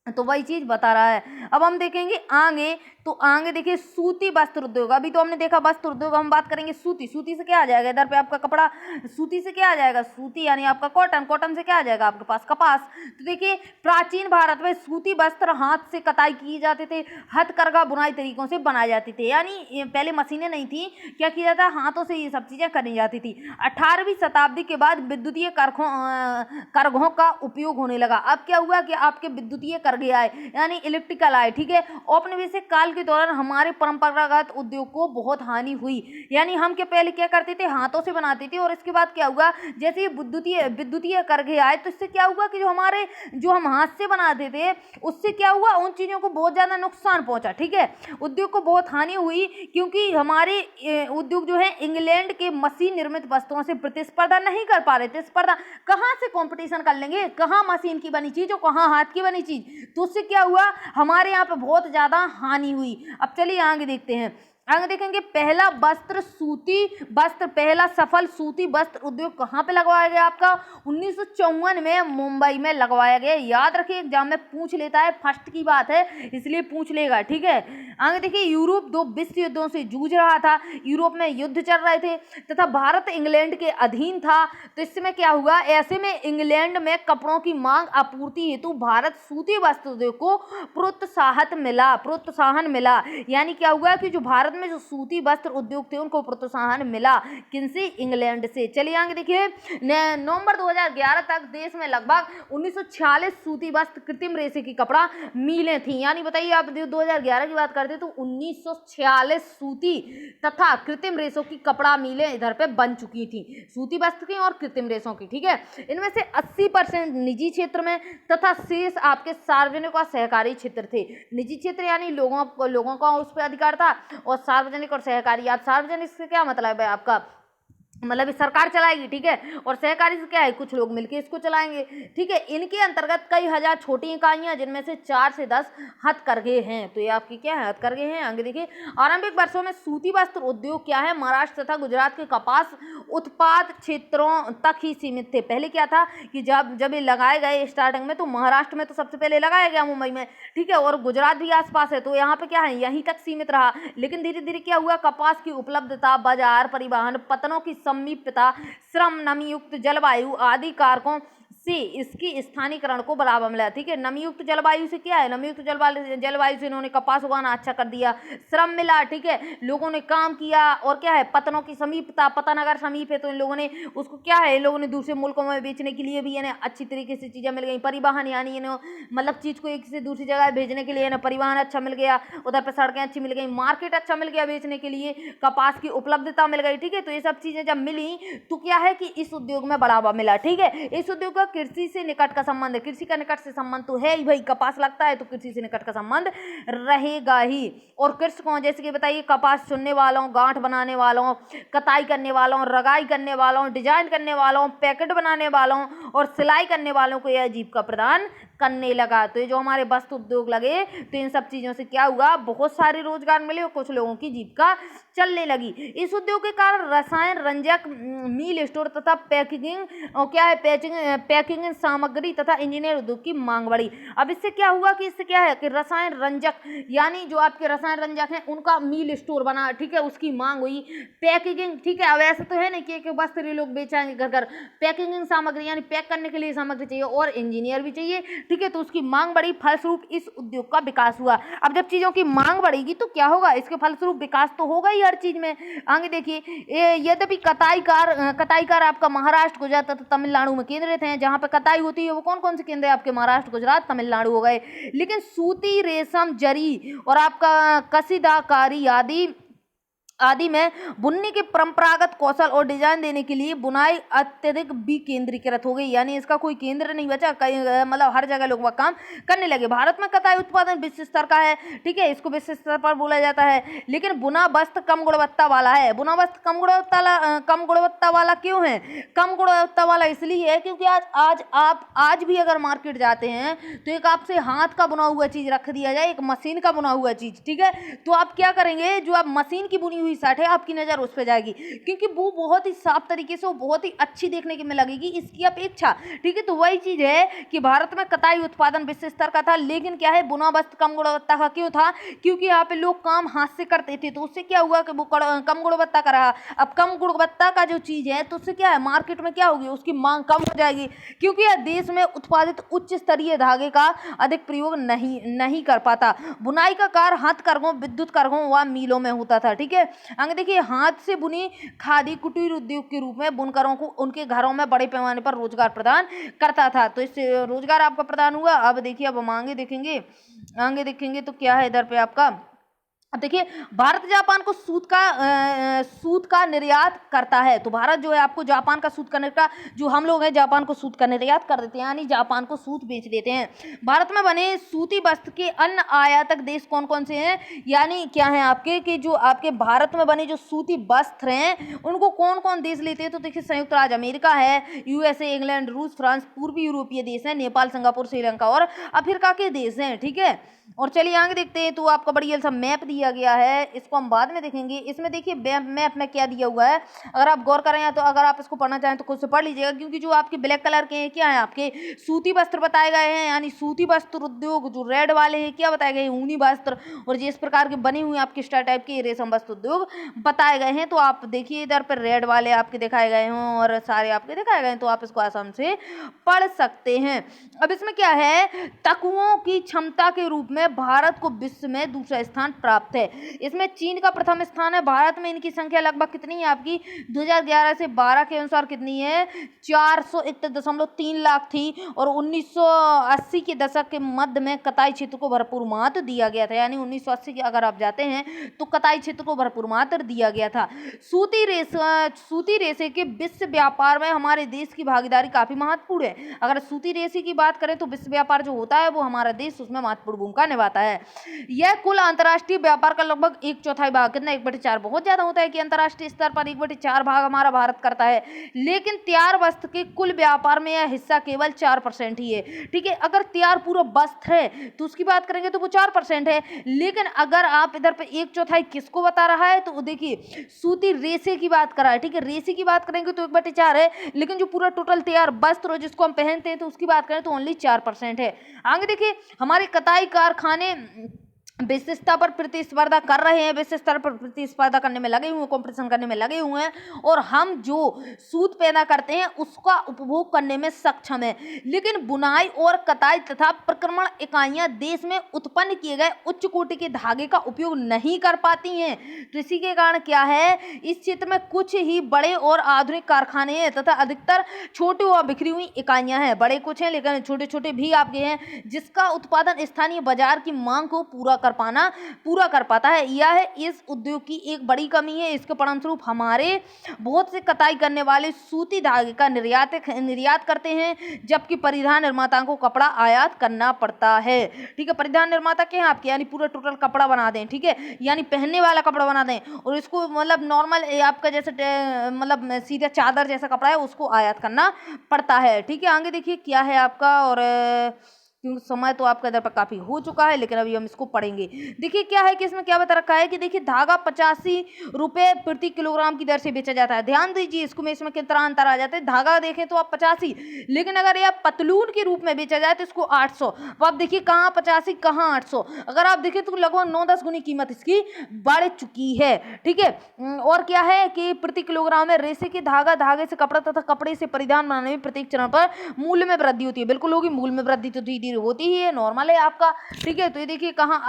तो वही चीज बता रहा है। अब हम देखेंगे आगे, तो आगे देखिए सूती वस्त्र उद्योग। अभी तो हमने देखा वस्त्र उद्योग, हम बात करेंगे सूती से क्या आ जाएगा, इधर पे आपका कपड़ा, सूती से क्या आ जाएगा, सूती यानी आपका कॉटन से क्या आ जाएगा आपके पास, कपास। तो देखिए प्राचीन भारत में सूती वस्त्र हाथ से कताई किए जाते थे, हथकरघा बुनाई तरीकों से बनाए जाते थे। यानी पहले मशीनें नहीं थी, क्या किया जाता, हाथों से ये सब चीजें करी जाती थी। 18वीं शताब्दी के बाद विद्युतीय करघों का उपयोग होने लगा। अब क्या हुआ कि आपके विद्युतीय करघे आए, यानी इलेक्ट्रिकल आए, ठीक है। औपनिवेशिक काल के दौरान हमारे परंपरागत उद्योग को बहुत हानि हुई। यानी हम पहले क्या करते थे, हाथों से बनाते थे, और इसके बाद क्या हुआ, जैसे ही विद्युतीय करघे आए तो इससे क्या हुआ कि जो हम हाथ से बनाते थे उससे क्या हुआ, उन चीजों को बहुत ज्यादा नुकसान पहुंचा, ठीक है, उद्योग को बहुत हानि हुई, क्योंकि हमारे उद्योग जो है इंग्लैंड के मशीन निर्मित वस्तुओं से प्रतिस्पर्धा नहीं कर पा रहे थे। स्पर्धा कहाँ से कंपटीशन कर लेंगे, कहाँ मशीन की बनी चीज और कहाँ हाथ की बनी चीज, तो उससे क्या हुआ, हमारे यहाँ पे बहुत ज्यादा हानि हुई। अब चलिए आगे देखते हैं, आगे देखेंगे पहला सफल सूती वस्त्र उद्योग कहाँ पे लगवाया गया आपका, 1954 में मुंबई में लगवाया गया। याद रखिए एग्जाम में पूछ लेता है, फर्स्ट की बात है इसलिए पूछ लेगा, ठीक है। आगे देखिए यूरोप 2 विश्व युद्धों से जूझ रहा था, यूरोप में युद्ध चल रहे थे तथा भारत इंग्लैंड के अधीन था। तो इसमें क्या हुआ, ऐसे में इंग्लैंड में कपड़ों की मांग आपूर्ति हेतु भारत सूती वस्त्र उद्योग को प्रोत्साहन मिला। यानी क्या हुआ कि जो भारत भारत में जो सूती वस्त्र उद्योग थे उनको प्रोत्साहन मिला किनसे? इंग्लैंड से। चलिए आगे देखिए, नवंबर 2011 तक देश में लगभग 1946 सूती वस्त्र कृत्रिम रेशे की कपड़ा मिलें थी। यानी बताइए आप 2011 की बात करते तो 1946 सूती तथा कृत्रिम रेशों की कपड़ा मिलें इधर पे बन चुकी थी, सूती वस्त्र की और कृत्रिम रेशों की। ठीक है, इनमें से 80% निजी क्षेत्र में तथा शेष आपके सार्वजनिक और सहकारी क्षेत्र थे। निजी क्षेत्र यानी लोगों का उस पर अधिकार था, और सार्वजनिक और सहकारी, आप सार्वजनिक से क्या मतलब है आपका, मतलब सरकार चलाएगी। ठीक है, और सहकारी से क्या है, कुछ लोग मिलकर इसको चलाएंगे। ठीक है, इनके अंतर्गत कई हजार छोटी इकाइयां जिनमें से 4 से 10 हथकरघे हैं। तो ये आपकी क्या है, हथकरघे हैं। आगे देखिए, आरंभिक वर्षों में सूती वस्त्र उद्योग क्या है, महाराष्ट्र तथा गुजरात के कपास उत्पाद क्षेत्रों तक ही सीमित थे। पहले क्या था कि जब ये लगाए गए स्टार्टिंग में, तो महाराष्ट्र में तो सबसे पहले लगाया गया, मुंबई में। ठीक है, और गुजरात भी आसपास है, तो यहाँ पे क्या है, यहीं तक सीमित रहा। लेकिन धीरे धीरे क्या हुआ, कपास की उपलब्धता, बाजार, परिवहन, पतनों की समीपता, श्रम, नमीयुक्त जलवायु आदि कारकों से इसकी स्थानीयकरण को बढ़ावा मिला। ठीक है, नमीयुक्त जलवायु से क्या है, नमीयुक्त जलवायु से इन्होंने कपास उगाना अच्छा कर दिया, श्रम मिला। ठीक है, लोगों ने काम किया, और क्या है, पतनों की समीपता, पतन अगर समीप है तो इन लोगों ने उसको क्या है, इन लोगों ने दूसरे मुल्कों में बेचने के लिए भी इन्हें अच्छी तरीके से चीज़ें मिल गई। परिवहन यानी इन्हें मतलब चीज़ को एक से दूसरी जगह भेजने के लिए इन्हें परिवहन अच्छा मिल गया, उधर पर सड़कें अच्छी मिल गई, मार्केट अच्छा मिल गया बेचने के लिए, कपास की उपलब्धता मिल गई। ठीक है, तो ये सब चीज़ें जब मिली तो क्या है कि इस उद्योग में बढ़ावा मिला। ठीक है, इस उद्योग का कृषि से निकट का संबंध है, कृषि का निकट से संबंध तो है ही भाई, कपास लगता है तो कृषि से निकट का संबंध रहेगा ही। और कृषकों, जैसे कि बताइए, कपास चुनने वालों, गांठ बनाने वालों, कताई करने वालों, रगाई करने वालों, डिजाइन करने वालों, पैकेट बनाने वालों और सिलाई करने वालों को यह जीविका प्रदान करने लगा। तो ये जो हमारे वस्त्र उद्योग लगे, तो इन सब चीजों से क्या हुआ, बहुत सारे रोजगार मिले और कुछ लोगों की जीविका चलने लगी। इस उद्योग के कारण रसायन, रंजक, मील स्टोर तथा पैकेजिंग और क्या है, पैकिंग सामग्री तथा इंजीनियर उद्योग की मांग बढ़ी। अब इससे क्या हुआ कि इससे क्या है कि रसायन रंजक यानी जो आपके रसायन रंजक हैं उनका मील स्टोर बना। ठीक है, उसकी मांग हुई। पैकेजिंग, ठीक है, अब ऐसा तो है नहीं कि वस्त्र लोग बेचेंगे घर घर, पैकेजिंग सामग्री यानी पैक करने के लिए सामग्री चाहिए और इंजीनियर भी चाहिए। ठीक है, तो उसकी मांग बढ़ी, फलस्वरूप इस उद्योग का विकास हुआ। अब जब चीजों की मांग बढ़ेगी तो क्या होगा, इसके फलस्वरूप विकास तो होगा ही हर चीज में। आगे देखिए, यद्यपि कताईकार आपका महाराष्ट्र, गुजरात तथा तमिलनाडु में केंद्रित हैं। जहां पे कताई होती है वो कौन कौन से केंद्र है आपके, महाराष्ट्र, गुजरात, तमिलनाडु हो गए। लेकिन सूती, रेशम, जरी और आपका कसीदाकारी आदि में बुनने के परंपरागत कौशल और डिजाइन देने के लिए बुनाई अत्यधिक विकेंद्रीकृत हो गई, यानी इसका कोई केंद्र नहीं बचा, मतलब हर जगह लोग वह काम करने लगे। भारत में कताई उत्पादन विश्व स्तर का है। ठीक है, इसको विश्व स्तर पर बोला जाता है। लेकिन बुना वस्त्र कम गुणवत्ता वाला है। बुना वस्त्र कम गुणवत्ता वाला क्यों है, कम गुणवत्ता वाला इसलिए है क्योंकि आज भी अगर मार्केट जाते हैं तो एक आपसे हाथ का बुना हुआ चीज रख दिया जाए, एक मशीन का बुना हुआ चीज। ठीक है, तो आप क्या करेंगे, जो आप मशीन की बुनी हुई शर्ट है आपकी नजर उस पर जाएगी, क्योंकि वो बहुत ही साफ तरीके से, वो बहुत ही अच्छी देखने की में लगेगी, इसकी अपेक्षा। ठीक है, तो वही चीज है कि भारत में कताई उत्पादन विश्व स्तर का था, लेकिन क्या है, बुना वस्त्र कम गुणवत्ता का क्यों था, क्योंकि यहाँ पे लोग काम हाथ से करते थे, तो उससे क्या हुआ कि वो कम गुणवत्ता का रहा। अब कम गुणवत्ता का जो चीज है तो उससे क्या है, मार्केट में क्या होगी, उसकी मांग कम हो जाएगी, क्योंकि यह देश में उत्पादित उच्च स्तरीय धागे का अधिक प्रयोग नहीं कर पाता। बुनाई का कार्य हथकरघों, विद्युत करघों व मिलों में होता था। ठीक है, आगे देखिए, हाथ से बुनी खादी कुटीर उद्योग के रूप में बुनकरों को उनके घरों में बड़े पैमाने पर रोजगार प्रदान करता था। तो इससे रोजगार आपका प्रदान हुआ। अब देखिए, अब हम आगे देखेंगे तो क्या है इधर पे आपका। अब देखिए, भारत जापान को सूत का निर्यात करता है। तो भारत जो है आपको जापान का सूत करने का, जो हम लोग हैं जापान को सूत का निर्यात कर देते हैं, यानी जापान को सूत बेच देते हैं। भारत में बने सूती वस्त्र के अन्य आयातक देश कौन कौन से हैं, यानी क्या है आपके कि जो आपके भारत में बने जो सूती वस्त्र हैं उनको कौन कौन देश लेते हैं। तो देखिए, संयुक्त राज्य अमेरिका है, यूएसए, इंग्लैंड, रूस, फ्रांस, पूर्वी यूरोपीय देश है, नेपाल, सिंगापुर, श्रीलंका और अफ्रीका के देश हैं। ठीक है, और चलिए आगे देखते हैं। तो आपका बढ़िया सा मैप दिया गया है, इसको हम बाद में देखेंगे। इसमें देखिए मैप में क्या दिया हुआ है, अगर आप गौर करें तो अगर आप इसको पढ़ना चाहें तो खुद से पढ़ लीजिएगा, क्योंकि जो आपके ब्लैक कलर के हैं क्या है, आपके सूती वस्त्र बताए गए हैं, यानी सूती वस्त्र उद्योग। जो रेड वाले हैं क्या बताए गए हैं, ऊनी वस्त्र, और जिस प्रकार के बने हुए आपके स्टार टाइप के रेशम वस्त्र उद्योग बताए गए हैं। तो आप देखिए, इधर पर रेड वाले आपके दिखाए गए हों और सारे आपके दिखाए गए हैं, तो आप इसको आसानी से पढ़ सकते हैं। अब इसमें क्या है, तकुओं की क्षमता के रूप में भारत को विश्व में दूसरा स्थान प्राप्त वक्त है। इसमें चीन का प्रथम स्थान है। भारत में इनकी संख्या लगभग कितनी है आपकी 2011 से 12 के अनुसार कितनी है 401.3 लाख थी और 1980 के दशक के मध्य में कताई क्षेत्र को भरपूर महत्व दिया गया था। यानी 1980 के अगर आप जाते हैं तो कताई क्षेत्र को भरपूर महत्व दिया गया था। सूती रेशे के विश्व व्यापार में हमारे देश की भागीदारी काफी महत्वपूर्ण है। अगर सूती रेशे की बात करें तो विश्व व्यापार जो होता है वो हमारा देश उसमें महत्वपूर्ण भूमिका निभाता है। यह कुल अंतर्राष्ट्रीय व्यापार का लगभग 1/4 भाग, कितना 1/4, बहुत ज्यादा होता है कि अंतर्राष्ट्रीय स्तर पर 1/4 भाग हमारा भारत करता है। लेकिन तैयार वस्त्र के कुल व्यापार में यह हिस्सा केवल 4% ही है। ठीक है, अगर तैयार पूरा वस्त्र है तो उसकी बात करेंगे तो वो 4% है। लेकिन अगर आप इधर पे 1/4 किसको बता रहा है तो देखिए सूती रेशे की बात कर रहा है। ठीक है, रेशे की बात करेंगे तो 1/4 है, लेकिन जो पूरा टोटल तैयार वस्त्र जिसको हम पहनते हैं तो उसकी बात करें तो ओनली 4% है। आगे देखिए हमारे कताई कारखाने विश्व पर प्रतिस्पर्धा कर रहे हैं, विश्व स्तर पर प्रतिस्पर्धा करने में लगे हुए हैं, कॉम्पिटिशन करने में लगे हुए हैं और हम जो सूत पैदा करते हैं उसका उपभोग करने में सक्षम है। लेकिन बुनाई और कताई तथा प्रक्रमण इकाइयां देश में उत्पन्न किए गए उच्च कोटि के धागे का उपयोग नहीं कर पाती हैं। तो इसी के कारण क्या है, इस क्षेत्र में कुछ ही बड़े और आधुनिक कारखाने हैं तथा अधिकतर छोटी और बिखरी हुई इकाइयां हैं। बड़े कुछ हैं लेकिन छोटे छोटे भी आपके हैं, जिसका उत्पादन स्थानीय बाजार की मांग को पूरा कर पाता है। यह इस उद्योग की एक बड़ी कमी है। इसके परिणामस्वरूप हमारे बहुत से कताई करने वाले सूती धागे का निर्यात करते हैं, जबकि परिधान निर्माताओं को कपड़ा आयात करना पड़ता है। ठीक है, परिधान निर्माता क्या है आपके, यानी पूरा टोटल कपड़ा बना दें, ठीक है, यानी पहनने वाला कपड़ा बना दें और इसको मतलब नॉर्मल आपका जैसे मतलब सीधा चादर जैसा कपड़ा है उसको आयात करना पड़ता है। ठीक है, आगे देखिए क्या है आपका, और क्योंकि समय तो आपका इधर पर काफी हो चुका है लेकिन अभी हम इसको पढ़ेंगे। देखिए क्या है कि इसमें क्या बता रखा है कि देखिए धागा 85 रुपए प्रति किलोग्राम की दर से बेचा जाता है। ध्यान दीजिए इसमें कितना अंतर आ जाता है। धागा देखें तो आप 85, लेकिन अगर यह पतलून के रूप में बेचा जाए तो इसको 800। तो आप देखिए कहाँ 85 कहाँ 800, अगर आप देखें तो लगभग 9-10 गुनी कीमत इसकी बढ़ चुकी है। ठीक है, और क्या है कि प्रति किलोग्राम में रेशे के धागे से कपड़ा तथा कपड़े से परिधान बनाने में प्रत्येक चरण पर मूल्य में वृद्धि होती है। बिल्कुल होगी, मूल्य में वृद्धि तो धीरे होती ही है, नॉर्मल है आपका। ठीक है, तो ये देखिए कहाँ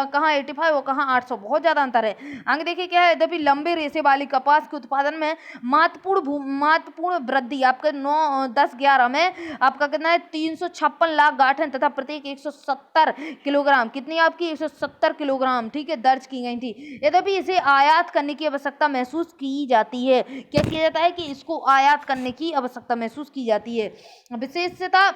85 और कहाँ 800, बहुत ज्यादा अंतर है। आगे देखिए क्या है, यद्यपि लंबे रेशे वाली कपास के उत्पादन में महत्वपूर्ण वृद्धि आपके 9-10-11 में आपका कितना है 356 लाख गांठें तथा प्रत्येक 170 किलोग्राम, कितनी आपकी 170 किलोग्राम, ठीक है, दर्ज की गई थी। यद्यपि इसे आयात करने की आवश्यकता महसूस की जाती है। क्या किया जाता है कि इसको आयात करने की आवश्यकता महसूस की जाती है। विशेषता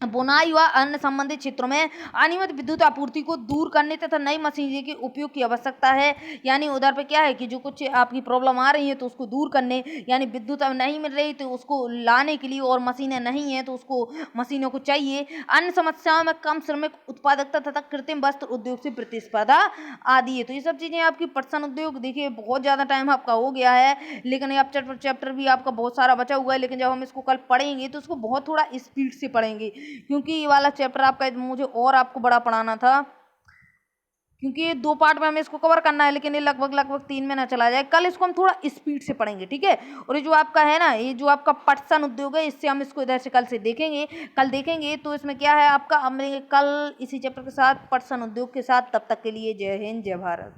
बुनाई व अन्य संबंधित क्षेत्रों में अनियमित विद्युत आपूर्ति को दूर करने तथा नई मशीनरी के उपयोग की आवश्यकता है। यानी उधर पे क्या है कि जो कुछ आपकी प्रॉब्लम आ रही है तो उसको दूर करने, यानी विद्युत अब नहीं मिल रही तो उसको लाने के लिए, और मशीनें नहीं है तो उसको मशीनों को चाहिए। अन्य समस्याओं में कम श्रमिक उत्पादकता तथा कृत्रिम वस्त्र उद्योग से प्रतिस्पर्धा आदि है। तो ये सब चीज़ें आपकी पटसन उद्योग, देखिए बहुत ज़्यादा टाइम आपका हो गया है लेकिन अब चैप्टर भी आपका बहुत सारा बचा हुआ है, लेकिन जब हम इसको कल पढ़ेंगे तो उसको बहुत थोड़ा स्पीड से पढ़ेंगे क्योंकि ये वाला चैप्टर आपका मुझे और आपको बड़ा पढ़ाना था, क्योंकि ये 2 पार्ट में हमें इसको कवर करना है, लेकिन ये लगभग 3 में ना चला जाए। कल इसको हम थोड़ा स्पीड से पढ़ेंगे, ठीक है। और ये जो आपका है ना, ये जो आपका पटसन उद्योग है, इससे हम इसको इधर से कल देखेंगे। तो इसमें क्या है आपका, हम कल इसी चैप्टर के साथ पटसन उद्योग के साथ। तब तक के लिए जय हिंद जय भारत।